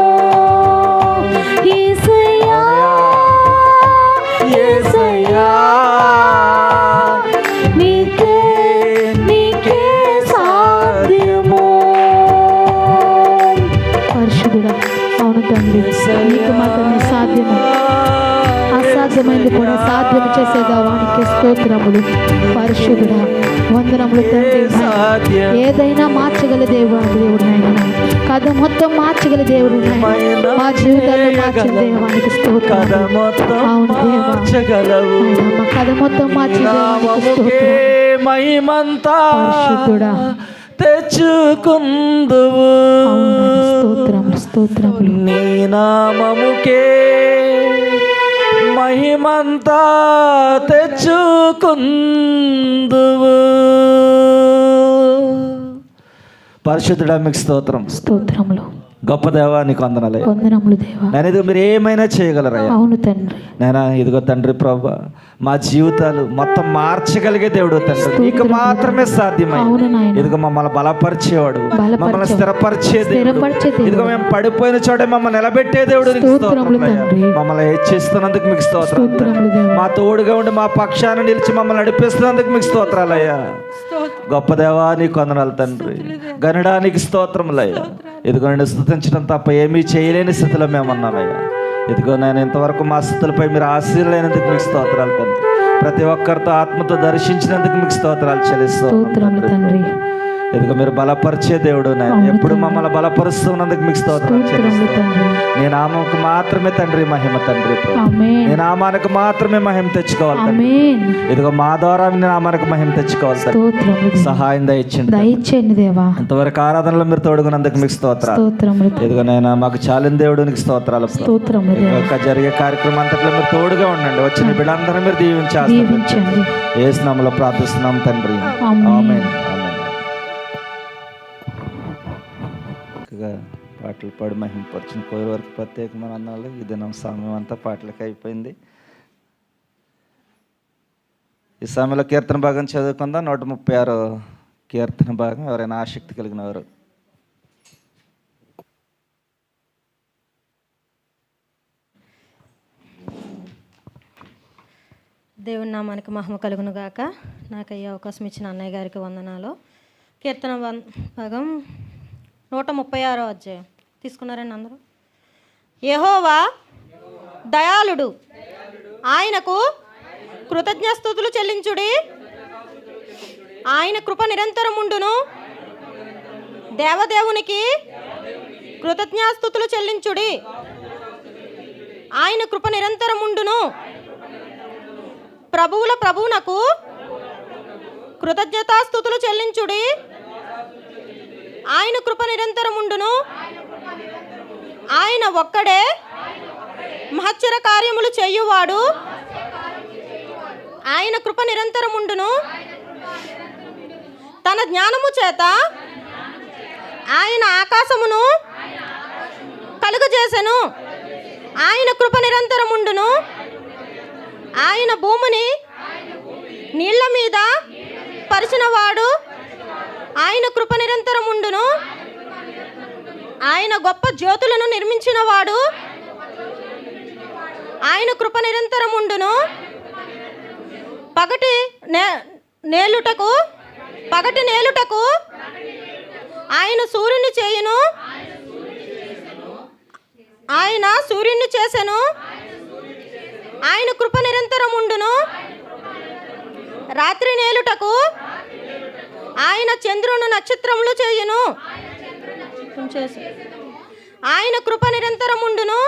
యేసయ్యా, యేసయ్యా, నీకే సాధ్యము. పరిశుద్ధుడా, అవును తండ్రి, నీకు మాత్రమే సాధ్యము. అసాధ్యమైంది కూడా సాధ్యం చేసేదావానికి స్తోత్రములు. పరిశుద్ధుడా, వందనములు తండ్రి. ఏదైనా మార్చగల దేవుడు నాయన, కథ మొత్తం మార్చగల దేవుడు నాయన, మా జీవితాల్లో మార్చిన దేవానికి స్తోత్రములు. అవును దేవా, మా కథ మొత్తం మార్చిన దేవానికి స్తోత్రం. మహిమంతా పరిశుద్ధుడా, తెచ్చుకుందువు. స్తోత్రములు, స్తోత్రములు. నీ నామముకే మహిమంతా తెచ్చుకుందువు. పరిశుద్ధుడా, మీకు స్తోత్రం. స్తోత్రములు. గొప్ప దేవా, నీకు వందనాలయ్యా. వందనములు దేవా. నేను ఇదిగో మీరు ఏమైనా చేయగలరయ్యా. అవును తండ్రి. నేను ఇదిగో తండ్రి ప్రభా, మా జీవితాలు మొత్తం మార్చగలిగే దేవుడు తండ్రి, నీకు మాత్రమే సాధ్యమైంది. ఇదిగో మమ్మల్ని బలపరిచేవాడు, మమ్మల్ని స్థిరపరిచే దేవుడు. ఇదిగో మేము పడిపోయిన చోట మమ్మల్ని నిలబెట్టే దేవుడు, మమ్మల్ని హెచ్చిస్తున్నందుకు మీకు స్తోత్రం. మా తోడుగా ఉండి మా పక్షాన్ని నిలిచి మమ్మల్ని నడిపిస్తున్నందుకు మీకు స్తోత్రాలయ్యా. గొప్ప దేవా, నీకు వందనాలు తండ్రి. గనడానికి స్తోత్రములయ్యా. ఇదిగో నేను స్తుతించడం తప్ప ఏమీ చేయలేని స్థితిలో మేము ఉన్నామయ్యా. ఇదిగో నేను ఇంతవరకు మా స్థితులపై మీరు ఆశీర్వైనందుకు మీకు స్తోత్రాలు తండ్రి. ప్రతి ఒక్కరితో ఆత్మతో దర్శించినందుకు మీకు స్తోత్రాలు చెల్లిస్తున్నాను తండ్రి. ఇదిగో మీరు బలపరిచే దేవుడు నాయన, ఎప్పుడు మమ్మల్ని బలపరుస్తున్నందుకు మీకు స్తోత్రాలు చెల్లిస్తున్నాను. నీ నామకు మాత్రమే తండ్రి మహిమ తండ్రి. నీ నామానికి మాత్రమే మహిమ తెచ్చుకోవాలి తండ్రి. ఇదిగో మా ద్వారా నీ నామానికి మహిమ తెచ్చుకోవాలి తండ్రి. సహాయం దయచేయండి దేవా. ఇంతవరకు ఆరాధనలో మీరు తోడుగున్నందుకు మీకు స్తోత్రాలు. ఇదిగో నేను మాకు చాలిన దేవుడు, నీకు స్తోత్రాలు. జరిగే కార్యక్రమం అంతట్లో మీరు తోడుగా ఉండండి. వచ్చిన బిడ్డలందరూ మీరు దీవించాలి. యేసు నామములో ప్రార్థిస్తున్నాం తండ్రి. ఆమేన్. పాటలు పాడి మహిమపరిచిన కోరి వరకు ప్రత్యేకమైన అన్నాళ్ళు. ఈ దినం సమయం అంతా పాటలకు అయిపోయింది. ఈ సమయంలో కీర్తన భాగం చదువుకుందాం. 136 కీర్తన భాగం. ఎవరైనా ఆసక్తి కలిగిన వారు దేవుని నామానికి మహిమ కలుగును గాక. నాకు అయ్యే అవకాశం ఇచ్చిన అన్నయ్య గారికి వందనాలు. కీర్తన భాగం 136 అధ్యాయం తీసుకున్నారండి అందరూ. యెహోవా దయాళుడు, ఆయనకు కృతజ్ఞస్తుతులు చెల్లించుడి. ఆయన కృప నిరంతరముండును. దేవదేవునికి కృతజ్ఞస్తుతులు చెల్లించుడి. ఆయన కృప నిరంతరముండును. ప్రభువుల ప్రభువునకు కృతజ్ఞతాస్తుతులు చెల్లించుడి. ఆయన కృప నిరంతరముండును. ఆయన ఒక్కడే మహత్తర కార్యములు చేయువాడు. ఆయన కృప నిరంతరముండును. తన జ్ఞానము చేత ఆయన ఆకాశమును కలుగజేసెను. ఆయన కృప నిరంతరముండును. ఆయన భూమిని నీళ్ల మీద పరిచినవాడు. ఆయన కృప నిరంతరముండును. ఆయన గొప్ప జ్యోతులను నిర్మించినవాడు. ఆయన కృప నిరంతరముండును. పగటి నేలుటకు ఆయన సూర్యుని చేయును. ఆయన సూర్యుని చేసెను. ఆయన కృప నిరంతరముండును. రాత్రి నేలుటకు ఆయన చంద్రుని నక్షత్రములు చేయును. ఆయన కృప నిరంతరముండును.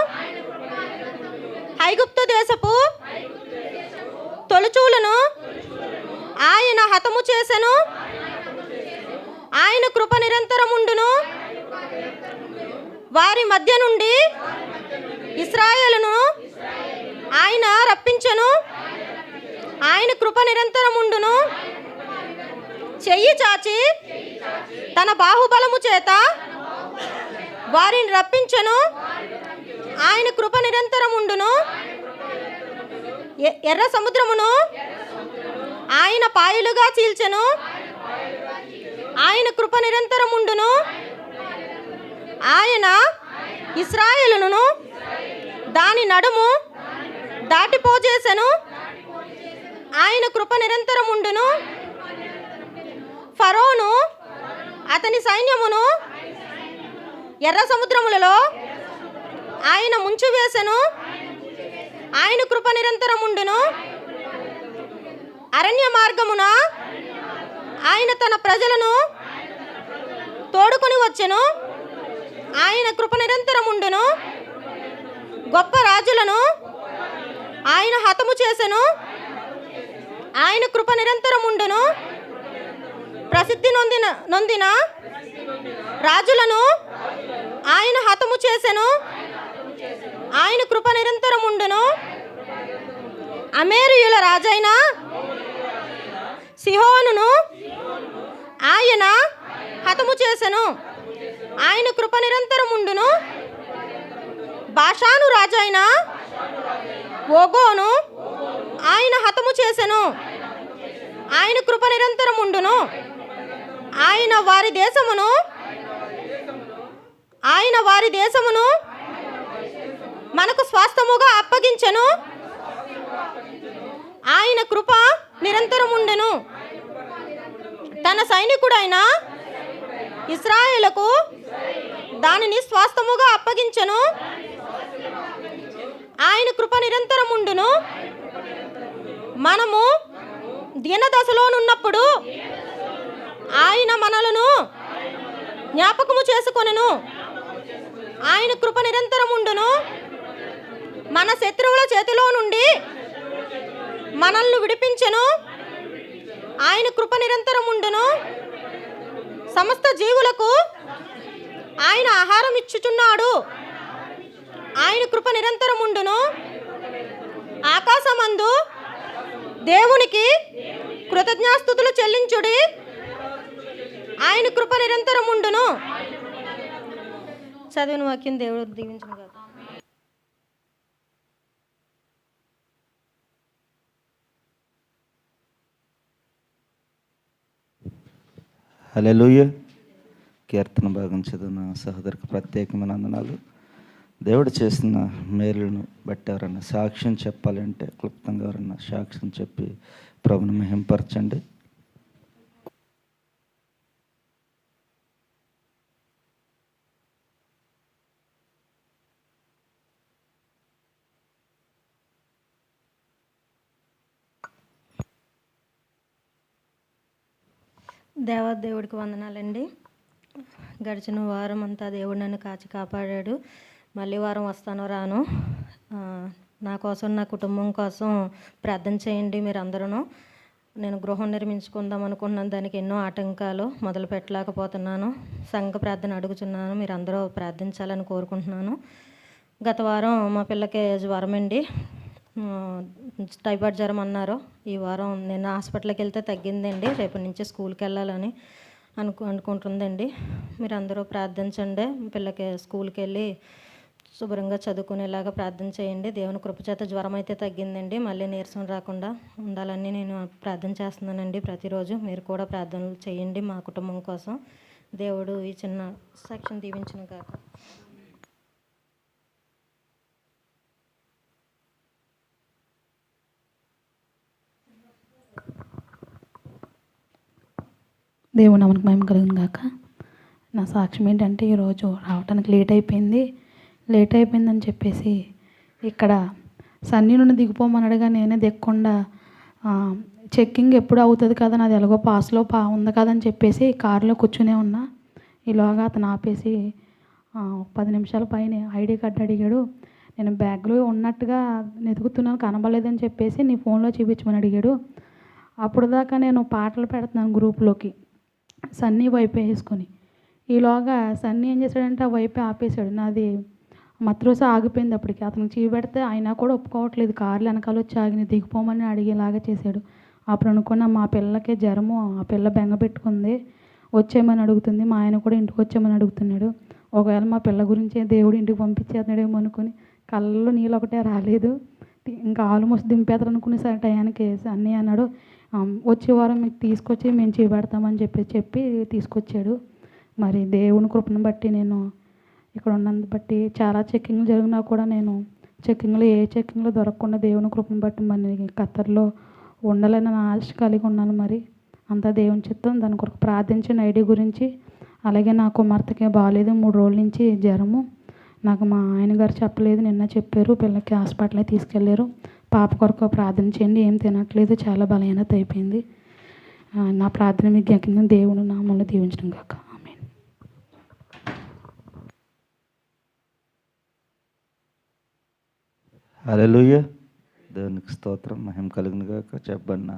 ఐగుప్తు దేశపు తొలుచూలను ఆయన హతము చేసెను. ఆయన కృప నిరంతరముండును. వారి మధ్య నుండి ఇశ్రాయేలును ఆయన రప్పించెను. ఆయన కృప నిరంతరముండును. చెయ్యి చాచి తన బాహుబలము చేత వారిని రప్పించెను. ఆయన కృప నిరంతరముండును. ఎర్ర సముద్రమును ఆయన పాయలుగా చీల్చెను. ఆయన కృప నిరంతరముండును. ఆయన ఇశ్రాయేలును దాని నడుము దాటిపోజేసెను. ఆయన కృప నిరంతరముండును. ఫరోను అతని సైన్యమును ఎర్ర సముద్రములలో ఆయన ముంచి వేసెను. ఆయన కృప నిరంతరముండును. అరణ్య మార్గమున ఆయన తన ప్రజలను తోడుకొని వచ్చెను. ఆయన కృప నిరంతరముండును. గొప్ప రాజులను ఆయన హతము చేసెను. ఆయన కృప నిరంతరముండును. ప్రసిద్ధి నొందిన రాజులను ఆయన హతము చేసెను. ఆయన కృప నిరంతరముండును. అమోరీయుల రాజైన సిహోనును ఆయన హతము చేసెను. ఆయన కృప నిరంతరముండును. బాషాను రాజైన ఓగోను ఆయన హతము చేసెను. ఆయన కృప నిరంతరముండును. ఆయన వారి దేశమును మనకు స్వాస్థ్యముగా అప్పగించెను. ఆయన కృప నిరంతరముండెను. తన సైనికుడైన ఇశ్రాయేలుకు దానిని స్వాస్థ్యముగా అప్పగించెను. ఆయన కృప నిరంతరముండును. మనము దీనదశలోనున్నప్పుడు ఆయన మనలను జ్ఞాపకము చేసుకొనెను. ఆయన కృప నిరంతరముండును. మన శత్రువుల చేతిలో నుండి మనల్ని విడిపించెను. ఆయన కృప నిరంతరముండును. సమస్త జీవులకు ఆయన ఆహారం ఇచ్చుచున్నాడు. ఆయన కృప నిరంతరముండును. ఆకాశమందు దేవునికి కృతజ్ఞాస్తుతులు చెల్లించుడి. ఆయన కృప నిరంతరముండును. చదివిన వాక్యం దేవుడు దీవించును గాక. హల్లెలూయా. కీర్తన భాగం చదివిన సహోదరికి ప్రత్యేకమైన వందనాలు. దేవుడు చేసిన మేలును బట్టి ఎవరన్నా సాక్ష్యం చెప్పాలంటే క్లుప్తంగా ఎవరన్నా సాక్ష్యం చెప్పి ప్రభుని మహింపరచండి. దేవుడికి వందనాలండి. గడిచిన వారం అంతా దేవుడు నన్ను కాచి కాపాడాడు. మళ్ళీ వారం వస్తానో రాను. నా కోసం, నా కుటుంబం కోసం ప్రార్థన చేయండి మీరందరూ. నేను గృహం నిర్మించుకుందాం అనుకుంటున్నాను. దానికి ఎన్నో ఆటంకాలు, మొదలు పెట్టలేకపోతున్నాను. సంఘ ప్రార్థన అడుగుతున్నాను. మీరందరూ ప్రార్థించాలని కోరుకుంటున్నాను. గత వారం మా పిల్లకి జ్వరం అండి. టైఫాయిడ్ జ్వరం అన్నారు. ఈ వారం నేను హాస్పిటల్కి వెళ్తే తగ్గిందండి. రేపటి నుంచి స్కూల్కి వెళ్ళాలని అనుకుంటుందండి. మీరు అందరూ ప్రార్థించండి. పిల్లకి స్కూల్కి వెళ్ళి శుభ్రంగా చదువుకునేలాగా ప్రార్థన చేయండి. దేవుని కృపచేత జ్వరం అయితే తగ్గిందండి. మళ్ళీ నీరసం రాకుండా ఉండాలని నేను ప్రార్థన చేస్తున్నానండి. ప్రతిరోజు మీరు కూడా ప్రార్థనలు చేయండి మా కుటుంబం కోసం. దేవుడు ఈ చిన్న సాక్ష్యం దీవించును గాక. దేవుని నామమునకు మహిమ కలుగును గాక. నా సాక్ష్యం ఏంటంటే ఈరోజు రావడానికి లేట్ అయిపోయిందని చెప్పేసి ఇక్కడ సన్నీ నుండి దిగిపోమన్నాడుగా నేనే దిగకుండా చెక్కింగ్ ఎప్పుడు అవుతుంది కదా, నాది ఎలాగో పాస్లో ఉంది కదా అని చెప్పేసి కారులో కూర్చునే ఉన్నా. ఈలోగా అతను ఆపేసి 10 నిమిషాల పైన ఐడి కార్డు అడిగాడు. నేను బ్యాగ్లో ఉన్నట్టుగా వెతుకుతున్నాను, కనబడలేదని చెప్పేసి నీ ఫోన్లో చూపించమని అడిగాడు. అప్పుడు దాకా నేను పాటలు పెడుతున్నాను గ్రూప్లోకి సన్నీ వైపే వేసుకొని. ఈలోగా సన్నీ ఏం చేశాడంటే ఆ వైపే ఆపేశాడు. నాది మత్రోస ఆగిపోయింది అప్పటికి. అతనికి చూపెడితే అయినా కూడా ఒప్పుకోవట్లేదు. కార్లు వెనకాల వచ్చి ఆగి దిగిపోమని అడిగేలాగా చేశాడు. అప్పుడు అనుకున్న మా పిల్లకి జ్వరము, ఆ పిల్ల బెంగ పెట్టుకుంది, వచ్చేయమని అడుగుతుంది. మా ఆయన కూడా ఇంటికి వచ్చేయమని అడుగుతున్నాడు. ఒకవేళ మా పిల్ల గురించి దేవుడు ఇంటికి పంపించేస్తున్నాడేమో అనుకుని కళ్ళలో నీళ్ళు ఒకటే రాలేదు. ఇంకా ఆల్మోస్ట్ దింపేస్తారు అనుకునే సరే టయానికి అన్నీ అన్నాడు, వచ్చే వారం మీకు తీసుకొచ్చి మేము చూపెడతామని చెప్పి తీసుకొచ్చాడు. మరి దేవుని కృపను బట్టి నేను ఇక్కడ ఉన్నందు బట్టి చాలా చెక్కింగ్లు జరిగినా కూడా నేను ఏ చెక్కింగ్లో దొరకకుండా దేవుని కృపను బట్టి మరి ఖత్తర్లో ఉండాలని ఆశ కలిగి ఉన్నాను. మరి అంతా దేవుని చిత్తం. దాని కొరకు ప్రార్థించిన ఐడి గురించి. అలాగే నా కుమార్తెకి బాగాలేదు, 3 రోజుల నుంచి జ్వరము. నాకు మా ఆయన గారు చెప్పలేదు, నిన్న చెప్పారు. పిల్లకి హాస్పిటల్కి తీసుకెళ్ళారు. పాప కొరకు ప్రార్థన చేయండి, ఏం తినట్లేదు, చాలా బలహీనత అయిపోయింది. నా ప్రార్థన మీకు ఎక్కిన దేవుని నామములో దీవించడం కాక. ఆమేన్. హల్లెలూయా. దేవునికి స్తోత్రం, మహిమ కలుగును గాక. చెప్పబడిన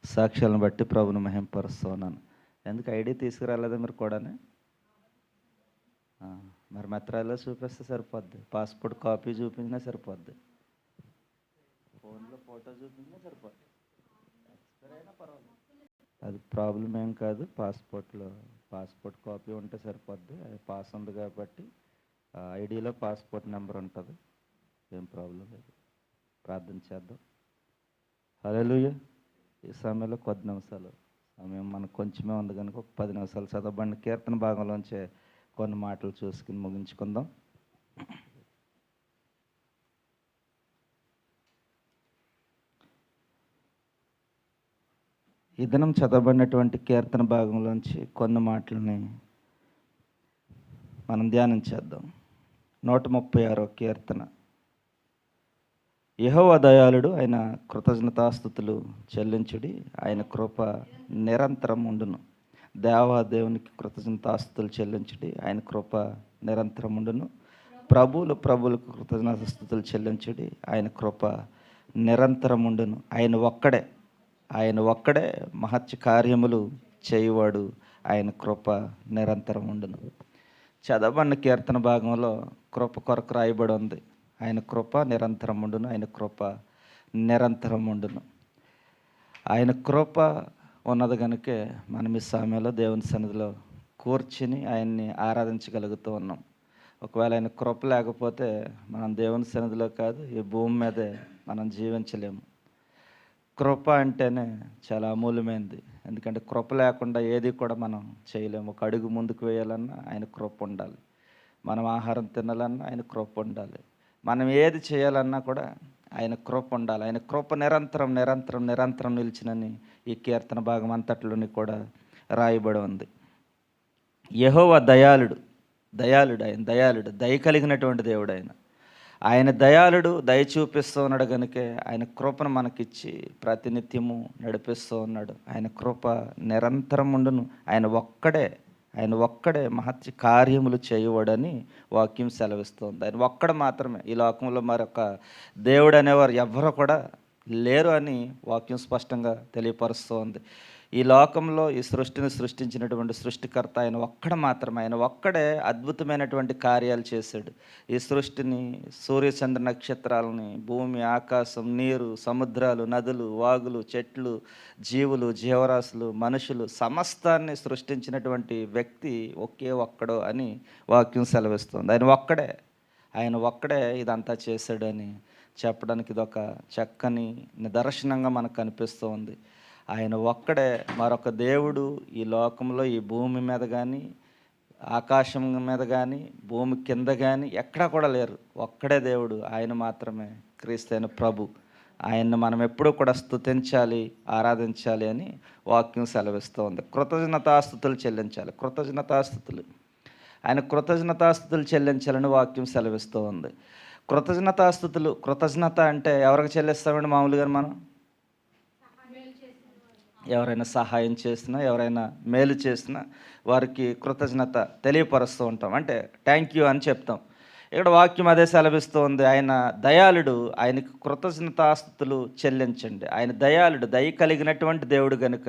సాక్ష్యాలను బట్టి ప్రభుని మహిమపరుస్తున్నాను. ఎందుకు ఐడి తీసుకురాలేదా మీరు కూడానే? మరి మెత్రాల్లో చూపిస్తే సరిపోద్ది, పాస్పోర్ట్ కాపీ చూపించినా సరిపోద్ది, ఫోన్లో ఫోటో చూపించినా సరిపోద్ది, ఎక్స్పైర్ అయినా పర్వాలేదు. అది ప్రాబ్లం ఏం కాదు. పాస్పోర్ట్ కాపీ ఉంటే సరిపోద్ది. అది పాస్ ఉంది కాబట్టి ఐడిలో పాస్పోర్ట్ నెంబర్ ఉంటుంది, ఏం ప్రాబ్లం లేదు. ప్రార్థన చేద్దాం. హల్లెలూయా. ఈ సమయంలో కొద్ది నిమిషాలు సమయం మనకు కొంచెమే ఉంది కనుక ఒక 10 నిమిషాలు చదవబడిన కీర్తన భాగంలోంచే కొన్ని మాటలు చూసుకుని ముగించుకుందాం. ఈ దినం చదవబడినటువంటి కీర్తన భాగంలోంచి కొన్ని మాటలని మనం ధ్యానించేద్దాం. 136వ కీర్తన. యెహోవా దయాళుడు, ఆయన కృతజ్ఞతాస్తుతులు చెల్లించుడి, ఆయన కృప నిరంతరం ఉండును. దేవాదేవునికి కృతజ్ఞతాస్తుతులు చెల్లించుడి, ఆయన కృప నిరంతరం ఉండును. ప్రభువులకు కృతజ్ఞతాస్తుతులు చెల్లించుడి, ఆయన కృప నిరంతరం ఉండును. ఆయన ఒక్కడే మహత్య కార్యములు చేయువాడు, ఆయన కృప నిరంతరం ఉండును. చదవబడిన కీర్తన భాగంలో కృప కొరకు రాయబడి ఉంది. ఆయన కృప నిరంతరం ఉండును, ఆయన కృప నిరంతరం ఉండును. ఆయన కృప ఉన్నది కనుకే మనం ఈ సమయంలో దేవుని సన్నిధిలో కూర్చుని ఆయన్ని ఆరాధించగలుగుతూ ఉన్నాం. ఒకవేళ ఆయన కృప లేకపోతే మనం దేవుని సన్నిధిలో కాదు, ఈ భూమి మీదే మనం జీవించలేము. కృప అంటేనే చాలా అమూల్యమైనది. ఎందుకంటే కృప లేకుండా ఏది కూడా మనం చేయలేము. ఒక అడుగు ముందుకు వేయాలన్నా ఆయన కృప ఉండాలి. మనం ఆహారం తినాలన్నా ఆయన కృప ఉండాలి. మనం ఏది చేయాలన్నా కూడా ఆయన కృప ఉండాలి. ఆయన కృప నిరంతరం నిలిచినని ఈ కీర్తన భాగం అంతట్లోని కూడా రాయబడి ఉంది. యెహోవా దయాళుడు, ఆయన దయాళుడు, దయ కలిగినటువంటి దేవుడు. ఆయన దయాళుడు, దయ చూపిస్తూ ఉన్నాడు కనుకే ఆయన కృపను మనకిచ్చి ప్రతినిత్యము నడిపిస్తూ ఉన్నాడు. ఆయన కృప నిరంతరం ఉండును. ఆయన ఒక్కడే మహత్య కార్యములు చేయవాడని వాక్యం సెలవిస్తుంది. ఆయన ఒక్కడు మాత్రమే. ఈ లోకంలో మరొక దేవుడు అనేవారు ఎవ్వరూ కూడా లేరు అని వాక్యం స్పష్టంగా తెలియపరుస్తూ ఉంది. ఈ లోకంలో ఈ సృష్టిని సృష్టించినటువంటి సృష్టికర్త ఆయన ఒక్కడ మాత్రమే, ఆయన ఒక్కడే అద్భుతమైనటువంటి కార్యాలు చేశాడు. ఈ సృష్టిని, సూర్యచంద్ర నక్షత్రాలని, భూమి, ఆకాశం, నీరు, సముద్రాలు, నదులు, వాగులు, చెట్లు, జీవులు, జీవరాశులు, మనుషులు సమస్తాన్ని సృష్టించినటువంటి వ్యక్తి ఒకే ఒక్కడు అని వాక్యం సెలవిస్తుంది. ఆయన ఒక్కడే ఇదంతా చేశాడని చెప్పడానికి ఇదొక చక్కని నిదర్శనంగా మనకు కనిపిస్తూ ఉంది. ఆయన ఒక్కడే, మరొక దేవుడు ఈ లోకంలో, ఈ భూమి మీద కానీ, ఆకాశం మీద కానీ, భూమి కింద కానీ ఎక్కడా కూడా లేరు. ఒక్కడే దేవుడు, ఆయన మాత్రమే క్రీస్తైన ప్రభు. ఆయన్ని మనం ఎప్పుడూ కూడా స్తుతించాలి, ఆరాధించాలి అని వాక్యం సెలవిస్తూ ఉంది. కృతజ్ఞతాస్తుతులు చెల్లించాలి. ఆయన కృతజ్ఞతాస్తుతులు చెల్లించాలని వాక్యం సెలవిస్తూ ఉంది. కృతజ్ఞత అంటే ఎవరికి చెల్లిస్తామండి మామూలుగా మనం? ఎవరైనా సహాయం చేసినా, ఎవరైనా మేలు చేసినా వారికి కృతజ్ఞత తెలియపరుస్తూ ఉంటాం, అంటే థ్యాంక్ యూ అని చెప్తాం. ఇక్కడ వాక్యం అదే సెలవిస్తూ ఉంది. ఆయన దయాళుడు, ఆయనకు కృతజ్ఞతాస్తుతులు చెల్లించండి. ఆయన దయాళుడు, దయ కలిగినటువంటి దేవుడు కనుక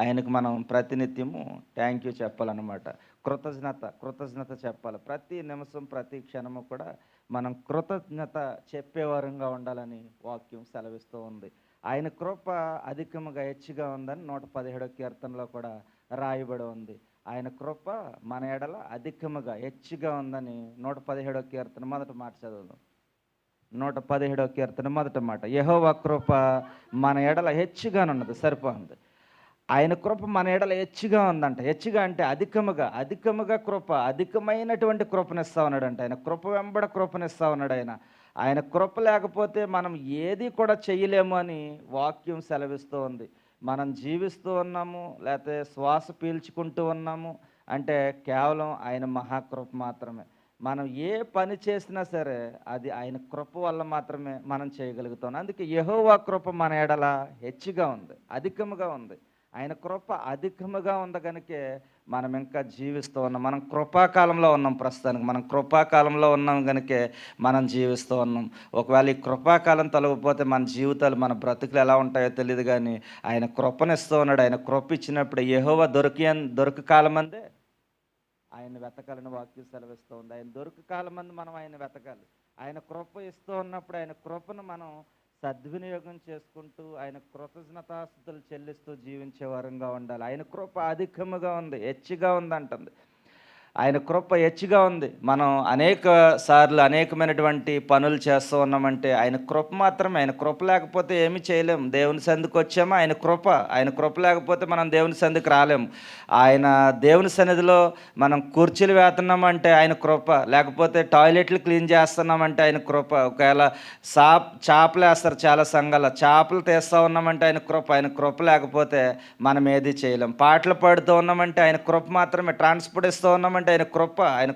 ఆయనకు మనం ప్రతినిత్యము థ్యాంక్ యూ చెప్పాలన్నమాట. కృతజ్ఞత చెప్పాలి. ప్రతి నిమిషం, ప్రతి క్షణము కూడా మనం కృతజ్ఞత చెప్పేవారంగా ఉండాలని వాక్యం సెలవిస్తూ ఉంది. ఆయన కృప అధికముగా హెచ్చుగా ఉందని 117వ కీర్తనలో కూడా రాయబడి ఉంది. ఆయన కృప మన ఎడల అధికముగా హెచ్చుగా ఉందని 117వ కీర్తన మొదటి మాట చదువుదాం. 117వ కీర్తన మొదటి మాట, యెహోవా కృప మన ఎడల హెచ్చుగానున్నది. సరిపోతుంది. ఆయన కృప మన ఎడల హెచ్చుగా ఉందంట. హెచ్చుగా అంటే అధికముగా కృప, అధికమైనటువంటి కృపనిస్తా ఉన్నాడంట. ఆయన కృప వెంబడ కృపనిస్తా ఉన్నాడు. ఆయన కృప లేకపోతే మనం ఏది కూడా చేయలేము అని వాక్యం సెలవిస్తూ ఉంది. మనం జీవిస్తూ ఉన్నాము, లేకపోతే శ్వాస పీల్చుకుంటూ ఉన్నాము అంటే కేవలం ఆయన మహాకృప మాత్రమే. మనం ఏ పని చేసినా సరే అది ఆయన కృప వల్ల మాత్రమే మనం చేయగలుగుతాం. అందుకే యెహోవా కృప మన ఎడల హెచ్చుగా ఉంది, అధికముగా ఉంది. ఆయన కృప అధికముగా ఉంది కనుకే మనం ఇంకా జీవిస్తూ ఉన్నాం. మనం కృపాకాలంలో ఉన్నాం. ప్రస్తుతానికి మనం కృపాకాలంలో ఉన్నాం కనుకే మనం జీవిస్తూ ఉన్నాం. ఒకవేళ ఈ కృపాకాలం తొలగిపోతే మన జీవితాలు, మన బ్రతుకులు ఎలా ఉంటాయో తెలియదు. కానీ ఆయన కృపనిస్తూ ఉన్నాడు. ఆయన కృప ఇచ్చినప్పుడు యెహోవా దొరికి కాలమందే ఆయన వెతకాలని వాక్యం సెలవిస్తూ ఉంది. ఆయన దొరికి కాలమంది మనం ఆయన వెతకాలి. ఆయన కృప ఇస్తూ ఉన్నప్పుడు ఆయన కృపను మనం సద్వినియోగం చేసుకుంటూ ఆయన కృతజ్ఞతాస్తుతులు చెల్లిస్తూ జీవించే వారంగా ఉండాలి. ఆయన కృప అధికముగా ఉంది, హెచ్చుగా ఉంది అంటుంది. ఆయన కృప హెచ్చుగా ఉంది. మనం అనేక సార్లు అనేకమైనటువంటి పనులు చేస్తూ ఉన్నామంటే ఆయన కృప మాత్రమే. ఆయన కృప లేకపోతే ఏమీ చేయలేము. దేవుని సంధికి వచ్చామా ఆయన కృప లేకపోతే మనం దేవుని సంధికి రాలేము. ఆయన దేవుని సన్నిధిలో మనం కుర్చీలు వేస్తున్నామంటే ఆయన కృప, లేకపోతే టాయిలెట్లు క్లీన్ చేస్తున్నామంటే ఆయన కృప. ఒకవేళ చేపలు వేస్తారు చాలా సంఘాల, చేపలు తీస్తూ ఉన్నామంటే ఆయన కృప లేకపోతే మనం ఏది చేయలేం. పాటలు పాడుతూ ఉన్నామంటే ఆయన కృప మాత్రమే. ట్రాన్స్పోర్ట్ ఇస్తూ ఉన్నామంటే ఆయన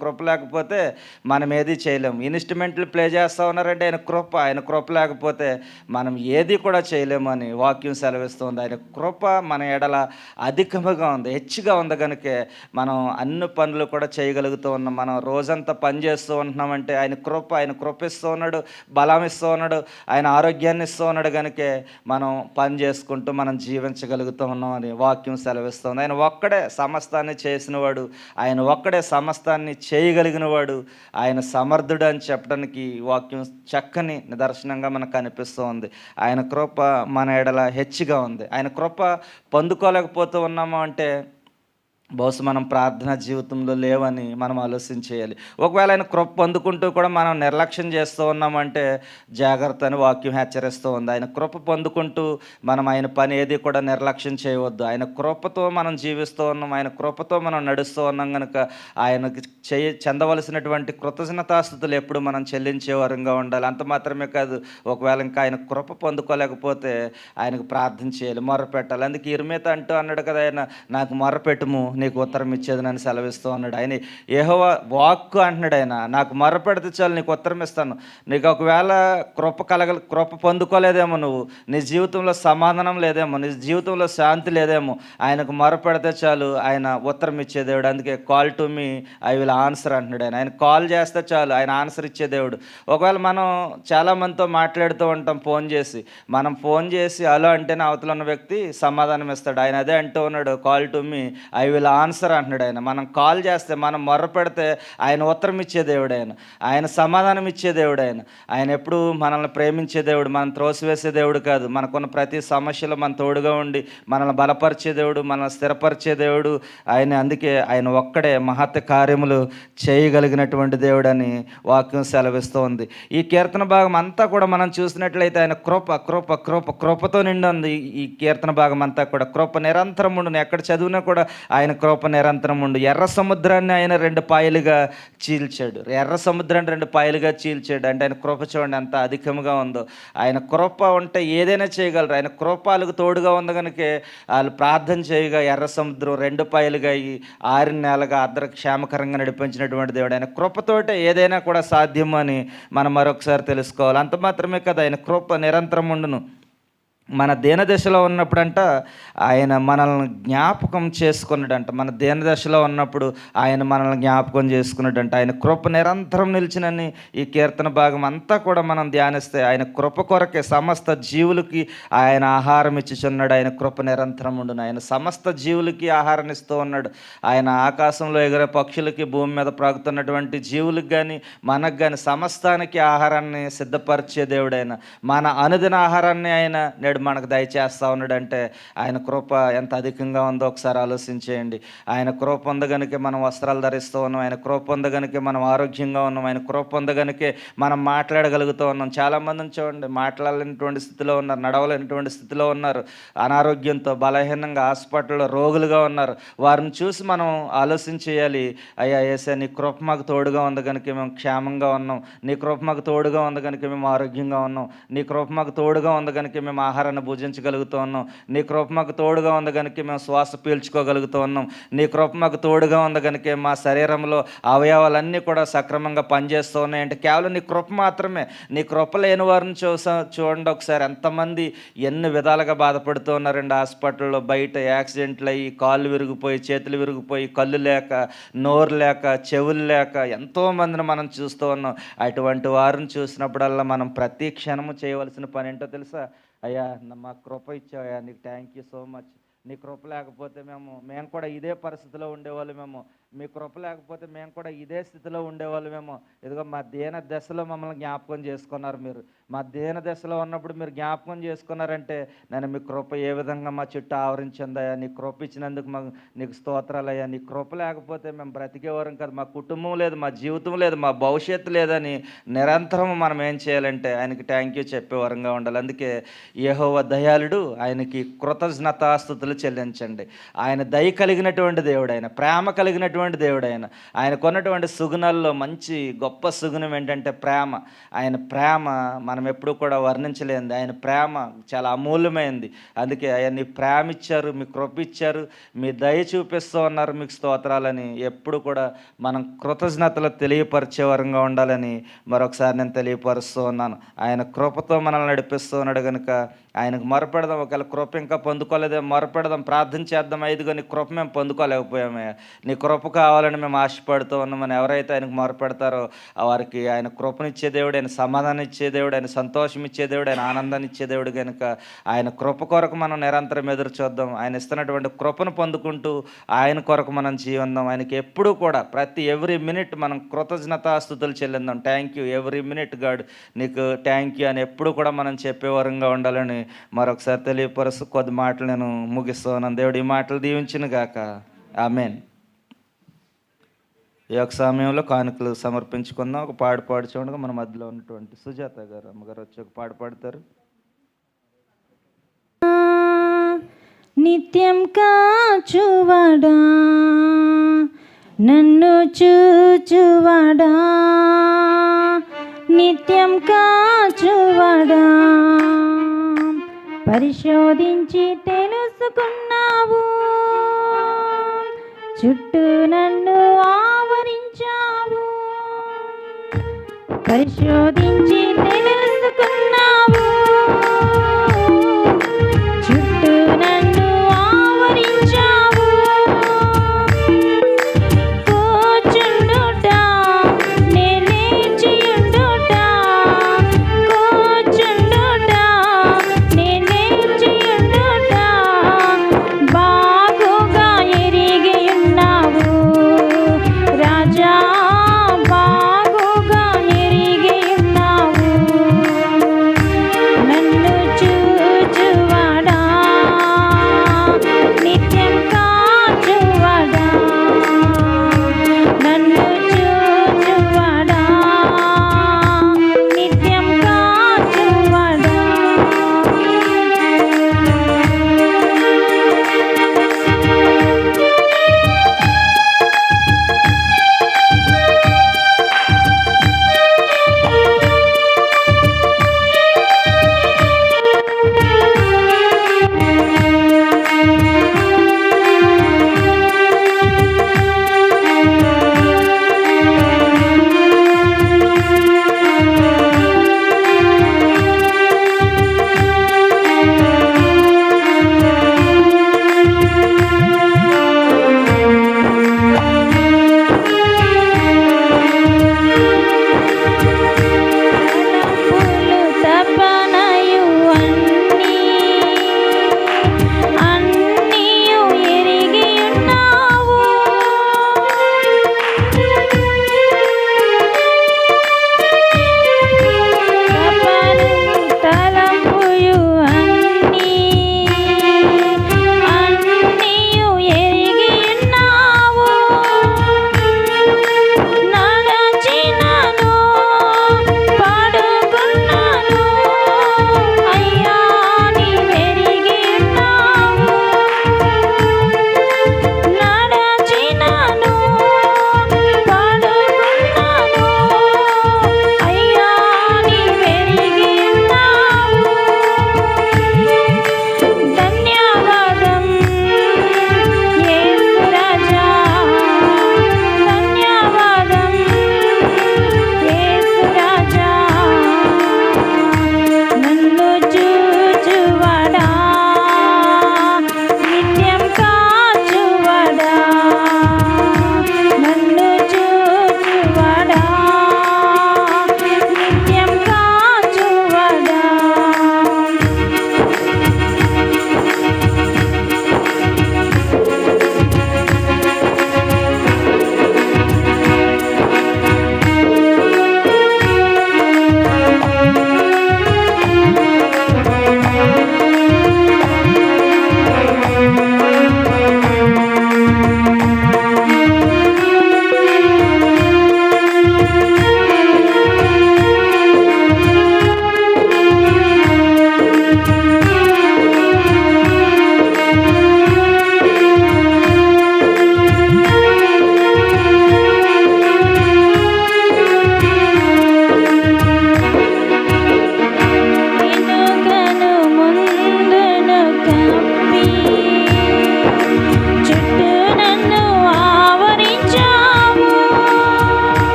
కృప లేకపోతే మనం ఏది చేయలేము. ఇన్స్ట్రుమెంట్లు ప్లే చేస్తూ ఉన్నారంటే ఆయన కృప లేకపోతే మనం ఏది కూడా చేయలేము అని వాక్యం సెలవిస్తుంది. ఆయన కృప మన ఎడల అధికముగా ఉంది, హెచ్చుగా ఉంది కనుకే మనం అన్ని పనులు కూడా చేయగలుగుతూ ఉన్నాం. మనం రోజంతా పని చేస్తూ ఉంటున్నామంటే ఆయన కృప ఇస్తూ ఉన్నాడు, బలం ఇస్తూ ఉన్నాడు, ఆయన ఆరోగ్యాన్ని ఇస్తూ ఉన్నాడు కనుకే మనం పని చేసుకుంటూ మనం జీవించగలుగుతూ ఉన్నాం అని వాక్యం సెలవిస్తుంది. ఆయన ఒక్కడే సమస్తాన్ని చేసినవాడు, ఆయన ఒక్కడే సమస్తాన్ని చేయగలిగిన వాడు, ఆయన సమర్థుడు అని చెప్పడానికి వాక్యం చక్కని నిదర్శనంగా మనకు కనిపిస్తూ ఉంది. ఆయన కృప మన ఎడల హెచ్చుగా ఉంది. ఆయన కృప పొందుకోలేకపోతూ ఉన్నాము అంటే బహుశా మనం ప్రార్థనా జీవితంలో లేవని మనం ఆలోచించేయాలి. ఒకవేళ ఆయన కృప పొందుకుంటూ కూడా మనం నిర్లక్ష్యం చేస్తూ ఉన్నామంటే జాగ్రత్త అని వాక్యం హెచ్చరిస్తూ ఉంది. ఆయన కృప పొందుకుంటూ మనం ఆయన పని ఏది కూడా నిర్లక్ష్యం చేయవద్దు. ఆయన కృపతో మనం జీవిస్తూ ఉన్నాం, ఆయన కృపతో మనం నడుస్తూ ఉన్నాం కనుక ఆయనకి చెందవలసినటువంటి కృతజ్ఞతాస్తుతులు ఎప్పుడు మనం చెల్లించేవారంగా ఉండాలి. అంత మాత్రమే కాదు, ఒకవేళ ఇంకా ఆయన కృప పొందుకోలేకపోతే ఆయనకు ప్రార్థన చేయాలి, మొర్రపెట్టాలి. అందుకే ఇర్మీయా అంటూ అన్నాడు కదా, ఆయన నాకు మొర్రపెట్టుము నీకు ఉత్తరం ఇచ్చేది నన్ను సెలవిస్తూ ఉన్నాడు. ఆయన యెహోవా వాక్కు అంటున్నాడు. ఆయన నాకు మొరపెడితే చాలు నీకు ఉత్తరం ఇస్తాను. నీకు ఒకవేళ కృప పొందుకోలేదేమో, నువ్వు నీ జీవితంలో సమాధానం లేదేమో, నీ జీవితంలో శాంతి లేదేమో, ఆయనకు మొరపెడితే చాలు ఆయన ఉత్తరం ఇచ్చే దేవుడు. అందుకే call to me I will answer అంటున్నాడు. ఆయన కాల్ చేస్తే చాలు ఆయన ఆన్సర్ ఇచ్చే దేవుడు. ఒకవేళ మనం చాలామందితో మాట్లాడుతూ ఉంటాం ఫోన్ చేసి, మనం ఫోన్ చేసి హలో అంటేనే అవతల ఉన్న వ్యక్తి సమాధానం ఇస్తాడు. ఆయన అదే అంటూ ఉన్నాడు, call to me I will answer అంటున్నాడు. ఆయన మనం కాల్ చేస్తే, మనం మొర్ర పెడితే ఆయన ఉత్తరం ఇచ్చే దేవుడు. ఆయన సమాధానం ఇచ్చే దేవుడు. ఆయన ఎప్పుడు మనల్ని ప్రేమించే దేవుడు, మనం త్రోసివేసే దేవుడు కాదు. మనకున్న ప్రతి సమస్యలో మన తోడుగా ఉండి మనల్ని బలపరిచే దేవుడు, మనల్ని స్థిరపరిచే దేవుడు ఆయన. అందుకే ఆయన ఒక్కడే మహత్ కార్యములు చేయగలిగినటువంటి దేవుడు అని వాక్యం సెలవిస్తూ ఉంది. ఈ కీర్తన భాగం అంతా కూడా మనం చూసినట్లయితే ఆయన కృపతో నిండి ఉంది. ఈ కీర్తన భాగం అంతా కూడా కృప నిరంతరం ఉండు. ఎక్కడ చదివినా కూడా ఆయన కృప నిరంతరం ఉండు. ఎర్ర సముద్రాన్ని ఆయన 2 పాయలుగా చీల్చాడు. ఎర్ర సముద్రాన్ని 2 పాయలుగా చీల్చాడు. అంటే ఆయన కృప చూడండి ఎంత అధికంగా ఉందో. ఆయన కృప ఉంటే ఏదైనా చేయగలరు. ఆయన కృప వాళ్ళకు తోడుగా ఉంది కనుకే వాళ్ళు ప్రార్థన చేయగా ఎర్ర సముద్రం 2 పాయలుగా అయ్యి 6 నెలలుగా అందరికి క్షేమకరంగా నడిపించినటువంటి దేవుడు. ఆయన కృపతోటే ఏదైనా కూడా సాధ్యం అని మనం మరొకసారి తెలుసుకోవాలి. అంత మాత్రమే కదా, ఆయన కృప నిరంతరం ఉండును. మన దీనదశలో ఉన్నప్పుడంట ఆయన మనల్ని జ్ఞాపకం చేసుకున్నాడంట. మన దీనదశలో ఉన్నప్పుడు ఆయన మనల్ని జ్ఞాపకం చేసుకున్నాడంట. ఆయన కృప నిరంతరం నిలిచినని ఈ కీర్తన భాగం అంతా కూడా మనం ధ్యానిస్తే ఆయన కృప కొరకే సమస్త జీవులకి ఆయన ఆహారం ఇచ్చుచున్నాడు. ఆయన కృప నిరంతరం ఉండును. ఆయన సమస్త జీవులకి ఆహారం ఇస్తూ ఉన్నాడు. ఆయన ఆకాశంలో ఎగిరే పక్షులకి, భూమి మీద ప్రాగుతున్నటువంటి జీవులకు కానీ మనకు కానీ సమస్తానికి ఆహారాన్ని సిద్ధపరిచే దేవుడు. ఆయన మన అనుదిన ఆహారాన్ని ఆయన నేడు మనకు దయచేస్తూ ఉన్నాడంటే ఆయన కృప ఎంత అధికంగా ఉందో ఒకసారి ఆలోచించేయండి. ఆయన కృప పొందగనికే మనం వస్త్రాలు ధరిస్తూ ఉన్నాం. ఆయన కృప పొందగనికే మనం ఆరోగ్యంగా ఉన్నాం. ఆయన కృప పొందగనికే మనం మాట్లాడగలుగుతూ ఉన్నాం. చాలామందిని చూడండి, మాట్లాడలేనటువంటి స్థితిలో ఉన్నారు, నడవలేనటువంటి స్థితిలో ఉన్నారు, అనారోగ్యంతో బలహీనంగా హాస్పిటల్లో రోగులుగా ఉన్నారు. వారిని చూసి మనం ఆలోచించేయాలి, అయ్యా యేసయ్య నీ కృప మాకు తోడుగా ఉంది కనుక మేము క్షేమంగా ఉన్నాం. నీ కృప మాకు తోడుగా ఉంది కనుక మేము ఆరోగ్యంగా ఉన్నాం. నీ కృప మాకు తోడుగా ఉంది కనుక మేము ఆహారాన్ని భుజించగలుగుతూ ఉన్నాం. నీ కృప మాకు తోడుగా ఉంది కనుక మేము శ్వాస పీల్చుకోగలుగుతూ ఉన్నాం. నీ కృప మాకు తోడుగా ఉంది కనుక మా శరీరంలో అవయవాలన్నీ కూడా సక్రమంగా పనిచేస్తూ ఉన్నాయి. అంటే కేవలం నీ కృప మాత్రమే. నీ కృప లేని వారిని చూడండి ఒకసారి, ఎంతమంది ఎన్ని విధాలుగా బాధపడుతూ ఉన్నారండి. హాస్పిటల్లో బయట యాక్సిడెంట్లు అయ్యి కాళ్ళు విరిగిపోయి, చేతులు విరిగిపోయి, కళ్ళు లేక, నోరు లేక, చెవులు లేక ఎంతోమందిని మనం చూస్తూ ఉన్నాం. అటువంటి వారిని చూసినప్పుడల్లా మనం ప్రతి క్షణము చేయవలసిన పని ఏంటో తెలుసా? అయ్యా మా కృప ఇచ్చావయ్యా, నీకు థ్యాంక్ యూ సో మచ్. నీ కృప లేకపోతే మేము కూడా ఇదే పరిస్థితిలో ఉండేవాళ్ళమేమో. మీ కృప లేకపోతే మేము కూడా ఇదే స్థితిలో ఉండేవాళ్ళమేమో. ఇదిగో మా దీన దశలో మమ్మల్ని జ్ఞాపకం చేసుకున్నారు మీరు. మా దీన దశలో ఉన్నప్పుడు మీరు జ్ఞాపకం చేసుకున్నారంటే నేను మీ కృప ఏ విధంగా మా చుట్టూ ఆవరించిందయ్యా. నీ కృప ఇచ్చినందుకు నీకు స్తోత్రాలయ్యా. నీ కృప లేకపోతే మేము బ్రతికేవారం కాదు, మా కుటుంబం లేదు, మా జీవితం లేదు, మా భవిష్యత్తు లేదని నిరంతరం మనం ఏం చేయాలంటే ఆయనకి థ్యాంక్ యూ చెప్పేవారంగా ఉండాలి. అందుకే యెహోవా దయాళుడు, ఆయనకి కృతజ్ఞతాస్తుతులు చెల్లించండి. ఆయన దయ కలిగినటువంటి దేవుడు, ఆయన ప్రేమ కలిగినటువంటి దేవుడు. ఆయనకున్నటువంటి సుగుణాల్లో మంచి గొప్ప సుగుణం ఏంటంటే ప్రేమ. ఆయన ప్రేమ మనం ఎప్పుడు కూడా వర్ణించలేంది. ఆయన ప్రేమ చాలా అమూల్యమైంది. అందుకే ఆయన నీ ప్రేమ ఇచ్చారు, మీ కృప ఇచ్చారు, మీ దయ చూపిస్తూ ఉన్నారు, మీకు స్తోత్రాలని ఎప్పుడు కూడా మనం కృతజ్ఞతలు తెలియపరిచే వరంగా ఉండాలని మరొకసారి నేను తెలియపరుస్తూ ఉన్నాను. ఆయన కృపతో మనల్ని నడిపిస్తూ ఉన్నాడు కనుక ఆయనకు మొరపెడదాం. ఒకవేళ కృప ఇంకా పొందుకోలేదే మొరపెడదాం, ప్రార్థన చేద్దాం. ఐదుగా నీ కృప మేము పొందుకోలేకపోయామయ్యా, నీ కృప కావాలని మేము ఆశపడుతూ ఉన్నామని ఎవరైతే ఆయనకు మొరపెడతారో వారికి ఆయన కృపనిచ్చే దేవుడు, ఆయన సమాధానం ఇచ్చే దేవుడు, ఆయన సంతోషం ఇచ్చే దేవుడు, ఆయన ఆనందాన్ని ఇచ్చే దేవుడు కనుక ఆయన కృప కొరకు మనం నిరంతరం ఎదురు చూద్దాం. ఆయన ఇస్తున్నటువంటి కృపను పొందుకుంటూ ఆయన కొరకు మనం జీవిద్దాం. ఆయనకి ఎప్పుడూ కూడా ఎవ్రీ మినిట్ మనం కృతజ్ఞతాస్తుతులు చెల్లిద్దాం. Thank you every minute God, నీకు థ్యాంక్ యూ అని ఎప్పుడు కూడా మనం చెప్పేవారంగా ఉండాలని మరొకసారి తెలియపరుస్తూ కొద్ది మాటలు నేను ముగిస్తున్నాను. దేవుడు ఈ మాటలు దీవించును గాక. ఆమేన్. ఈ యొక్క సమయంలో కానుకలు సమర్పించుకుందాం. ఒక పాడు చూడగా మన మధ్యలో ఉన్నటువంటి సుజాత గారు అమ్మగారు వచ్చి ఒక పాడు పాడతారు. నిత్యం కాచువడా నన్ను చూచువడా, నిత్యం కాచువడా, పరిశోధించి తెలుసుకున్నావు, చుట్టూ నన్ను ఆవరించావు, పరిశోధించి తెలుసుకున్నావు. చుట్టూ నన్ను ఆవరించావు, కూర్చుండుట నే లేచియుండుట, కూర్చుండుట నే లేచియుండుట బాగుగా ఎరిగి ఉన్నావు రాజా, బాగుగా ఎరిగి ఉన్నావు.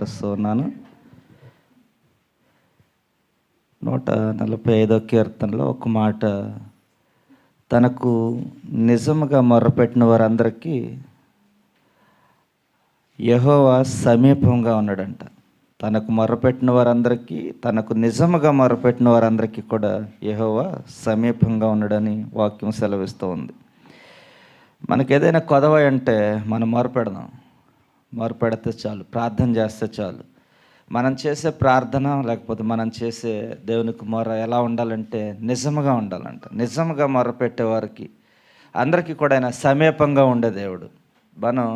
తెలియపరుస్తూ ఉన్నాను. 145వ కీర్తనలో ఒక మాట, తనకు నిజముగా మొర్రపెట్టిన వారందరికీ యెహోవా సమీపంగా ఉన్నాడంట. తనకు మొర్రపెట్టిన వారందరికీ, తనకు నిజముగా మొర్రపెట్టిన వారందరికీ కూడా యెహోవా సమీపంగా ఉన్నాడని వాక్యం సెలవిస్తూ ఉంది. మనకి ఏదైనా కొదవ అంటే మనం మొరపెడదాం, మొరపెడితే చాలు, ప్రార్థన చేస్తే చాలు. మనం చేసే ప్రార్థన లేకపోతే మనం చేసే దేవునికి మొర ఎలా ఉండాలంటే నిజముగా ఉండాలంట. నిజముగా మొరపెట్టేవారికి అందరికీ కూడా ఆయన సమీపంగా ఉండే దేవుడు. మనం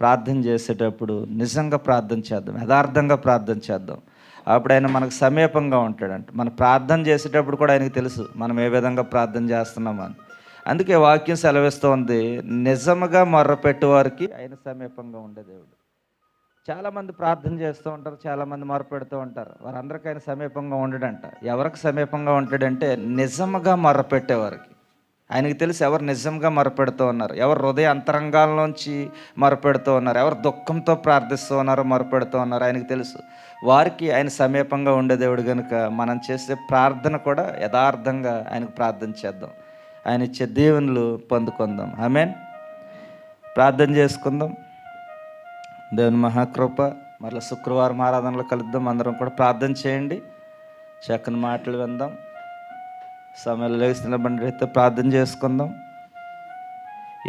ప్రార్థన చేసేటప్పుడు నిజంగా ప్రార్థన చేద్దాం, యథార్థంగా ప్రార్థన చేద్దాం. అప్పుడు ఆయన మనకు సమీపంగా ఉంటాడంట. మన ప్రార్థన చేసేటప్పుడు కూడా ఆయనకు తెలుసు మనం ఏ విధంగా ప్రార్థన చేస్తున్నామని. అందుకే వాక్యం సెలవిస్తూ ఉంది, నిజముగా మొర్రపెట్టే వారికి ఆయన సమీపంగా ఉండే దేవుడు. చాలామంది ప్రార్థన చేస్తూ ఉంటారు, చాలామంది మొరపెడుతూ ఉంటారు, వారందరికీ ఆయన సమీపంగా ఉండడంట. ఎవరికి సమీపంగా ఉంటాడంటే నిజముగా మొరపెట్టేవారికి. ఆయనకి తెలుసు ఎవరు నిజంగా మొరపెడుతూ ఉన్నారు, ఎవరు హృదయ అంతరంగాల్లోంచి మొరపెడుతూ ఉన్నారు, ఎవరు దుఃఖంతో ప్రార్థిస్తూ ఉన్నారో మొరపెడుతూ ఉన్నారు ఆయనకి తెలుసు. వారికి ఆయన సమీపంగా ఉండే దేవుడు కనుక మనం చేసే ప్రార్థన కూడా యథార్థంగా ఆయనకు ప్రార్థన చేద్దాం, ఆయన ఇచ్చే దీవెనలు పొందుకుందాం. ఆమేన్. ప్రార్థన చేసుకుందాం. దేవుని మహాకృప. మరలా శుక్రవారం ఆరాధనలో కలుద్దాం. అందరం కూడా ప్రార్థన చేయండి, చక్కని మాటలు విందాం. సమయంలో లేచిన బండి అయితే ప్రార్థన చేసుకుందాం.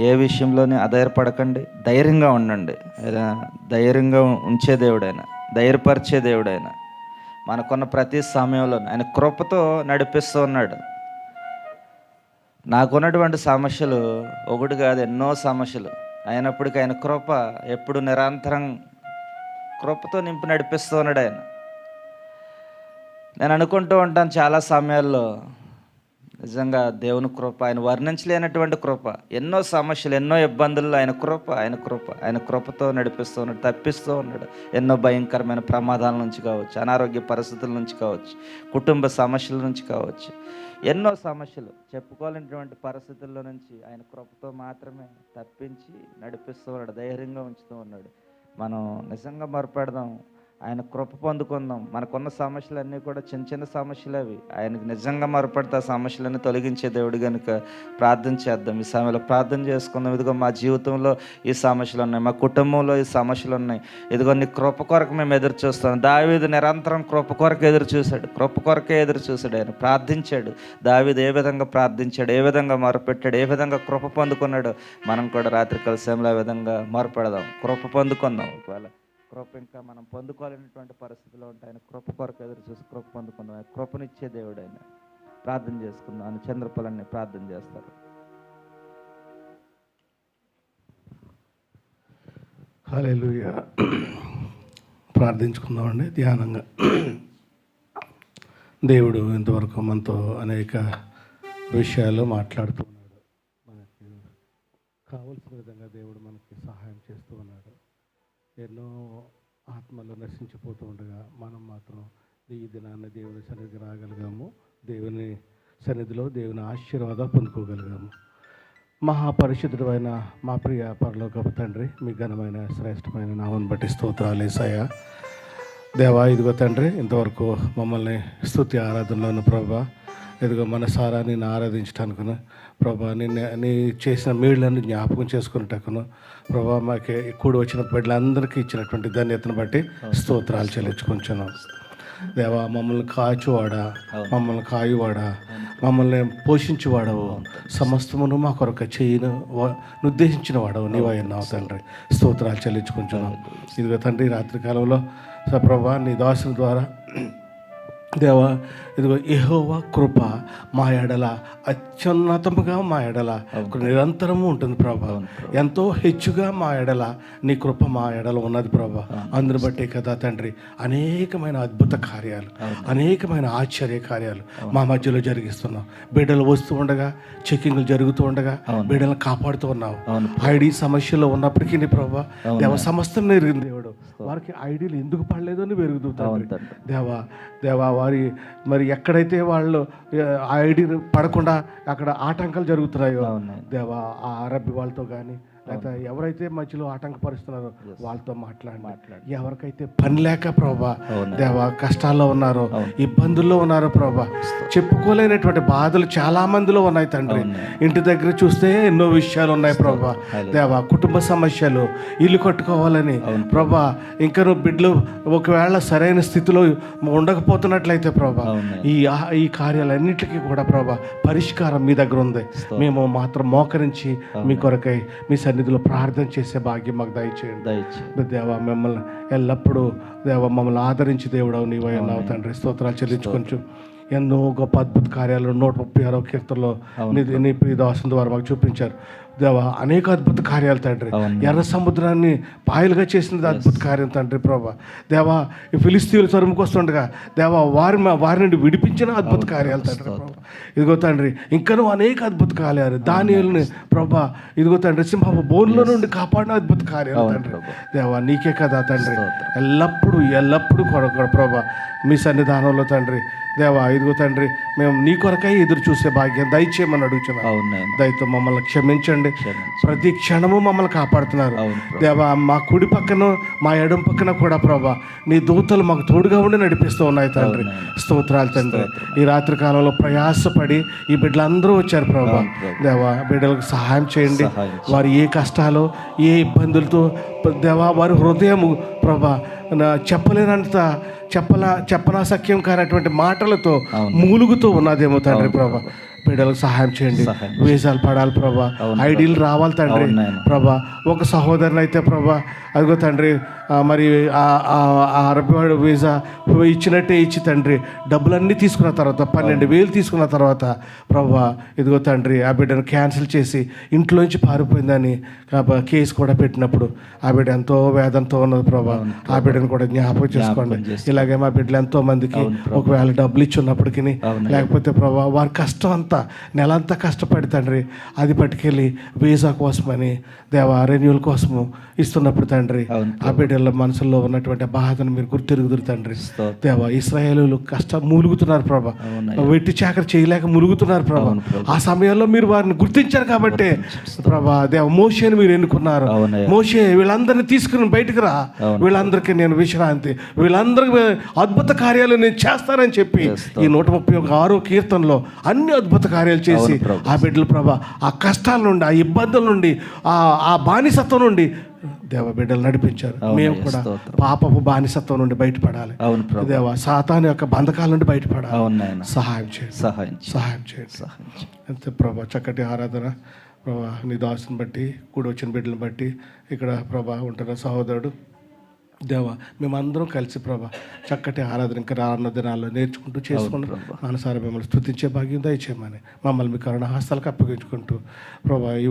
ఏ విషయంలోనే అధైర్యపడకండి, ధైర్యంగా ఉండండి. ఆయన ధైర్యంగా ఉంచే దేవుడైనా, ధైర్యపరిచే దేవుడైనా మనకున్న ప్రతి సమయంలో ఆయన కృపతో నడిపిస్తూ ఉన్నాడు. నాకున్నటువంటి సమస్యలు ఒకటి కాదు, ఎన్నో సమస్యలు అయినప్పటికీ ఆయన కృప ఎప్పుడు నిరంతరం కృపతో నింపి నడిపిస్తూ ఉన్నాడు ఆయన. నేను అనుకుంటూ ఉంటాను చాలా సమయాల్లో, నిజంగా దేవుని కృప, ఆయన వర్ణించలేనటువంటి కృప. ఎన్నో సమస్యలు, ఎన్నో ఇబ్బందుల్లో ఆయన కృప, ఆయన కృప, ఆయన కృపతో నడిపిస్తూ ఉన్నాడు, తప్పిస్తూ ఉన్నాడు. ఎన్నో భయంకరమైన ప్రమాదాల నుంచి కావచ్చు, అనారోగ్య పరిస్థితుల నుంచి కావచ్చు, కుటుంబ సమస్యల నుంచి కావచ్చు, ఎన్నో సమస్యలు చెప్పుకోలేనటువంటి పరిస్థితుల్లో నుంచి ఆయన కృపతో మాత్రమే తప్పించి నడిపిస్తూ ఉన్నాడు, ధైర్యంగా ఉంచుతూ ఉన్నాడు. మనం నిజంగా మొరపెడదాం, ఆయన కృప పొందుకుందాం. మనకున్న సమస్యలన్నీ కూడా చిన్న చిన్న సమస్యలు అవి. ఆయనకు నిజంగా మొరపెడితే ఆ సమస్యలన్నీ తొలగించే దేవుడు కనుక ప్రార్థన చేద్దాం. ఈ సమయంలో ప్రార్థన చేసుకుందాం. ఇదిగో మా జీవితంలో ఈ సమస్యలు ఉన్నాయి, మా కుటుంబంలో ఈ సమస్యలు ఉన్నాయి, ఇదిగో నీ కృప కొరకు మేము ఎదురు చూస్తాం. దావీదు నిరంతరం కృప కొరకు ఎదురు చూశాడు, కృప కొరకే ఎదురు చూశాడు. ఆయన ప్రార్థించాడు. దావీదు ఏ విధంగా ప్రార్థించాడు, ఏ విధంగా మొరపెట్టాడు, ఏ విధంగా కృప పొందుకున్నాడు. మనం కూడా రాత్రికాల సమయంలో ఆ విధంగా మొరపెడదాం, కృప పొందుకుందాం. ఒకవేళ కృప ఇంకా మనం పొందుకోలేనటువంటి పరిస్థితిలో ఉంటే ఆయన కృప కొరకు ఎదురు చూసి కృప పొందుకుందాం. ఆయన కృపనిచ్చే దేవుడు ఆయన. ప్రార్థన చేసుకుందాం. ఆయన చంద్రపల్లని ప్రార్థన చేస్తారు. హల్లెలూయా. ప్రార్థించుకుందామండి ధ్యానంగా. దేవుడు ఇంతవరకు మనతో అనేక విషయాలు మాట్లాడుతున్నాడు. మనకి కావలసిన విధంగా దేవుడు మనకి సహాయం చేస్తూ ఉన్నాడు. ఎన్నో ఆత్మలు నశించిపోతూ ఉండగా మనం మాత్రం ఈ దినాన్ని దేవుని సన్నిధికి రాగలిగాము, దేవుని సన్నిధిలో దేవుని ఆశీర్వాదాలు పొందుకోగలిగాము. మహాపరిశుద్ధుడు అయిన మా ప్రియ పరలోకపు తండ్రి, మీ ఘనమైన శ్రేష్టమైన నామమును బట్టి స్తోత్రాలు యేసయ్యా. దేవా, ఇదిగో తండ్రి, ఇంతవరకు మమ్మల్ని స్తుతి ఆరాధనలోను ప్రభా, ఇదిగో మనసారా నిన్ను ఆరాధించటానికును ప్రభా, నీ చేసిన మేళ్ళను జ్ఞాపకం చేసుకునేటకును ప్రభా, మాకు కూడి వచ్చిన బిడ్డలందరికీ ఇచ్చినటువంటి ధన్యతను బట్టి స్తోత్రాలు చెల్లించుకుంటున్నాం. దేవా, మమ్మల్ని కాచువాడా, మమ్మల్ని కాయువాడా, మమ్మల్ని పోషించువాడవు, సమస్తమును మా కొరకు చేయను ఉద్దేశించిన వాడవు నీవైనావు తండ్రి. స్తోత్రాలు చెల్లించుకుంటున్నాం. ఇదిగో తండ్రి, రాత్రికాలంలో ప్రభా నీ దాసుల ద్వారా దేవా, ఇదిగో యెహోవా కృప మా ఎడల అత్యున్నతముగా మా ఎడల నిరంతరము ఉంటుంది ప్రభా. ఎంతో హెచ్చుగా మా ఎడల నీ కృప మా ఎడల ఉన్నది ప్రభా. అందుని బట్టే కదా తండ్రి, అనేకమైన అద్భుత కార్యాలు, అనేకమైన ఆశ్చర్య కార్యాలు మా మధ్యలో జరిగిస్తున్నావు. బిడ్డలు వస్తూ ఉండగా, చెకింగ్లు జరుగుతూ ఉండగా బిడ్డలను కాపాడుతూ ఉన్నావు. ఐడి సమస్యలో ఉన్నప్పటికీ నీ ప్రభా దేవ సమస్తం ఎరిగిన దేవుడు. వారికి ఐడీలు ఎందుకు పడలేదు అని వెరుగుతావు దేవా. దేవా, వారి మరి ఎక్కడైతే వాళ్ళు ఐడి పడకుండా అక్కడ ఆటంకాలు జరుగుతున్నాయో దేవా, ఆ అరబ్బి వాళ్ళతో కానీ అయితే ఎవరైతే మధ్యలో ఆటంకపరుస్తున్నారో వాళ్ళతో మాట్లాడి ఎవరికైతే పని లేక ప్రభా దేవా కష్టాల్లో ఉన్నారో ఇబ్బందుల్లో ఉన్నారో ప్రభా చెప్పుకోలేనటువంటి బాధలు చాలా మందిలో ఉన్నాయి తండ్రి. ఇంటి దగ్గర చూస్తే ఎన్నో విషయాలు ఉన్నాయి ప్రభా దేవా, కుటుంబ సమస్యలు, ఇల్లు కట్టుకోవాలని ప్రభా, ఇంకా నువ్వు బిడ్డలు ఒకవేళ సరైన స్థితిలో ఉండకపోతున్నట్లయితే ప్రభా ఈ కార్యాలన్నిటికీ కూడా ప్రభా పరిష్కారం మీ దగ్గర ఉంది. మేము మాత్రం మోకరించి మీ కొరకై మీ సన్నిధిలో ప్రార్థన చేసే భాగ్యం మాకు దయచేయండి దేవా. మిమ్మల్ని ఎల్లప్పుడూ దేవా మమ్మల్ని ఆదరించి దేవుడవు నీవై ఉన్నావు తండ్రి. స్తోత్రాలు చెల్లించుకొంచు. ఎన్నో గొప్ప అద్భుత కార్యాలు 136వ కీర్తనలో నీ ప్రియదాసుని ద్వారా మాకు చూపించారు దేవా. అనేక అద్భుత కార్యాలు తండ్రి. ఎర్ర సముద్రాన్ని పాయలుగా చేసినది అద్భుత కార్యం తండ్రి ప్రభా దేవా. ఈ ఫిలిస్తీన్లు తరుముకొస్తుండగా దేవా వారి నుండి విడిపించిన అద్భుత కార్యాలు తండ్రి ప్రభా. ఇదిగో తండ్రి ఇంకనూ అనేక అద్భుత కార్యాలు దానియేలుని ప్రభా ఇదిగో తండ్రి సింహపు బోన్లో నుండి కాపాడిన అద్భుత కార్యాలు తండ్రి దేవా. నీకే కదా తండ్రి ఎల్లప్పుడూ కూడా ప్రభా మీ సన్నిధానంలో తండ్రి దేవా ఇదిగో తండ్రి మేము నీ కొరకై ఎదురు చూసే భాగ్యం దయచేయమని అడుగుతున్నాం. దయతో మమ్మల్ని క్షమించండి. ప్రతి క్షణము మమ్మల్ని కాపాడుతున్నారు దేవా. మా కుడి పక్కన మా ఎడం పక్కన కూడా ప్రభా నీ దూతలు మాకు తోడుగా ఉండి నడిపిస్తూ ఉన్నాయి తండ్రి. స్తోత్రాలు తండ్రి. ఈ రాత్రి కాలంలో ప్రయాసపడి ఈ బిడ్డలందరూ వచ్చారు ప్రభా దేవా. బిడ్డలకు సహాయం చేయండి. వారు ఏ కష్టాలు ఏ ఇబ్బందులతో దేవా వారి హృదయము ప్రభా చెప్పలేనంత చెప్పనాసక్యం కానటువంటి మాటలతో మూలుగుతూ ఉన్నదేమో తండ్రి ప్రభా. బిడ్డలకు సహాయం చేయండి. వీసాలు పడాలి ప్రభా, ఐడీలు రావాలి తండ్రి ప్రభా. ఒక సహోదరుని అయితే ప్రభా అదిగో తండ్రి మరి అరబివాడు వీసా ఇచ్చినట్టే ఇచ్చి తండ్రి డబ్బులన్నీ తీసుకున్న తర్వాత 12,000 తీసుకున్న తర్వాత ప్రభా ఇదిగో తండ్రి ఆ బిడ్డను క్యాన్సిల్ చేసి ఇంట్లోంచి పారిపోయిందని కేసు కూడా పెట్టినప్పుడు ఆ బిడ్డ ఎంతో వేదంతో ఉన్నది ప్రభా. ఆ బిడ్డను కూడా జ్ఞాపకం చేసుకోండి. ఇలాగే మా బిడ్డలు ఎంతో మందికి ఒకవేళ డబ్బులు ఇచ్చి ఉన్నప్పటికీ లేకపోతే ప్రభా వారి కష్టం అంతా నెలంతా కష్టపడి తండ్రి అది పట్టుకెళ్ళి వీసా కోసమని దేవా రెన్యూల్ కోసము ఇస్తున్నప్పుడు తండ్రి ఆ బిడ్డల మనసులో ఉన్నటువంటి బాధను మీరు గుర్తిరుగుదురు తండ్రి దేవా. ఇశ్రాయేలీయులు మూలుగుతున్నారు ప్రభా, వెట్టి చాకరి చేయలేక మూలుగుతున్నారు ప్రభా. ఆ సమయంలో మీరు వారిని గుర్తించారు కాబట్టి ప్రభా దేవ మోషేని మీరు ఎన్నుకున్నారు. మోషే వీళ్ళందరినీ తీసుకుని బయటకు రా, వీళ్ళందరికీ నేను విశ్రాంతి, వీళ్ళందరికీ అద్భుత కార్యాలు నేను చేస్తానని చెప్పి ఈ 136వ కీర్తనలో అన్ని అద్భుత కార్యాలు చేసి ఆ బిడ్డలు ప్రభా ఆ కష్టాల నుండి ఆ ఇబ్బందుల నుండి ఆ బానిసత్వం నుండి దేవ బిడ్డలు నడిపించారు. మేము కూడా పాపపు బానిసత్వం నుండి బయటపడాలి దేవ. సాతాను యొక్క బంధకాల నుండి బయటపడాలి. సహాయం చేయండి. అంతే ప్రభా. చక్కటి ఆరాధన ప్రభా నీ దాసుని బట్టి కూడి వచ్చిన బిడ్డలను బట్టి ఇక్కడ ప్రభా ఉంటున్న సహోదరుడు దేవా మేమందరం కలిసి ప్రభా చక్కటి ఆరాధన ఇంకా రానున్న దినాల్లో నేర్చుకుంటూ చేసుకుంటూ మనసారా మిమ్మల్ని స్తుతించే భాగ్యం దయచేయమని మమ్మల్ని మీ కరుణ హస్తాలకు అప్పగించుకుంటూ ప్రభా ఈ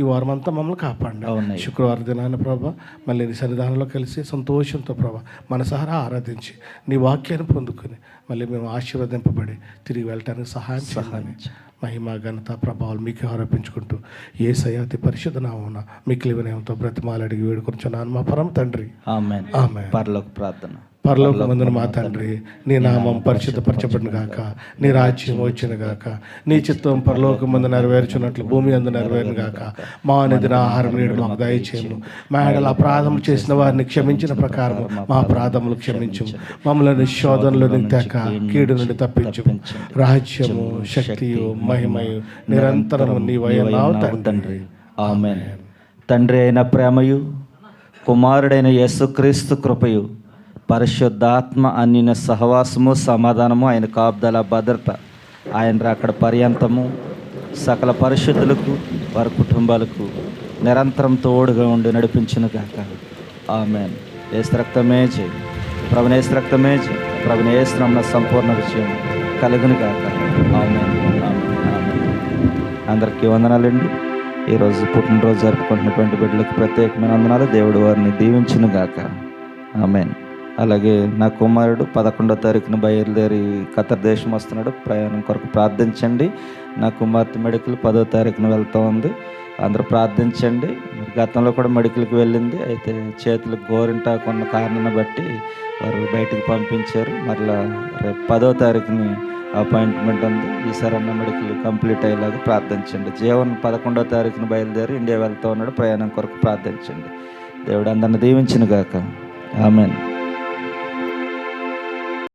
వారం అంతా మమ్మల్ని కాపాడండి. శుక్రవారం దినాన ప్రభా మళ్ళీ నీ సన్నిధానంలో కలిసి సంతోషంతో ప్రభా మనసారా ఆరాధించి నీ వాక్యాన్ని పొందుకొని మళ్ళీ మేము ఆశీర్వదింపబడి తిరిగి వెళ్ళటానికి సహాయం చేయాలని మహిమ ఘనత ప్రభావాలు మీకు ఆరోపించుకుంటూ యేసయ్య అతి పరిశుద్ధ నామమున మిక్కిలి వినయంతో బ్రతిమాలు అడిగి వేడుకొంచున్నాను మా పరమ తండ్రి. ఆమేన్. పరలోక ప్రార్థన. పరలోకమందున మా తండ్రి నీ నామం పరిశుద్ధపరచబడిన గాక, నీ రాజ్యం వచ్చిన గాక, నీ చిత్తం పరలోకమందు నెరవేర్చున్నట్లు భూమి అందు నెరవేరును గాక. మా నిధిన ఆహారం నేడు మాకు దయచేయము. మా ఎడల అపరాధములు చేసిన వారిని క్షమించిన ప్రకారం మా అపరాధములు క్షమించు. మమ్మల్ని శోధనలో తేక కీడు నుండి తప్పించు. రాజ్యము శక్తియు మహిమయు నిరంతరము నీవై ఉన్నావు తండ్రి. ఆమేన్. తండ్రి అయిన ప్రేమయు కుమారుడైన యేసుక్రీస్తు కృపయు పరిశుద్ధాత్మ అన్నిన సహవాసము సమాధానము ఆయన కాపుదల భద్రత ఆయన రాకడ పర్యంతము సకల పరిశుద్ధులకు వారి కుటుంబాలకు నిరంతరం తోడుగా ఉండి నడిపించును గాక. ఆమేన్. యేసు రక్తమే చేయి, ప్రభుని యేసు రక్తమే చేయి, ప్రభుని యేసు నామమున సంపూర్ణ విజయం కలుగును గాక. ఆమేన్. అందరికీ వందనాలండి. ఈరోజు పుట్టినరోజు జరుపుకుంటున్నటువంటి బిడ్డలకు ప్రత్యేకమైన వందనాలు. దేవుడు వారిని దీవించును గాక. ఆమేన్. అలాగే నా కుమారుడు 11వ తారీఖున బయలుదేరి ఖతర్ దేశం వస్తున్నాడు. ప్రయాణం కొరకు ప్రార్థించండి. నా కుమార్తె మెడికల్ 10వ తారీఖున వెళ్తూ ఉంది. అందరూ ప్రార్థించండి. మరి గతంలో కూడా మెడికల్కి వెళ్ళింది, అయితే చేతులకు గోరింటాకు ఉన్న కారణాన్ని బట్టి వారు బయటకు పంపించారు. మరలా రేపు 10వ తారీఖుని అపాయింట్మెంట్ ఉంది. ఈసారి అన్న మెడికల్ కంప్లీట్ అయ్యేలాగా ప్రార్థించండి. జీవన్ 11వ తారీఖున బయలుదేరి ఇండియా వెళ్తూ ఉన్నాడు. ప్రయాణం కొరకు ప్రార్థించండి. దేవుడు అందరిని దీవించును గాక. ఆమేన్.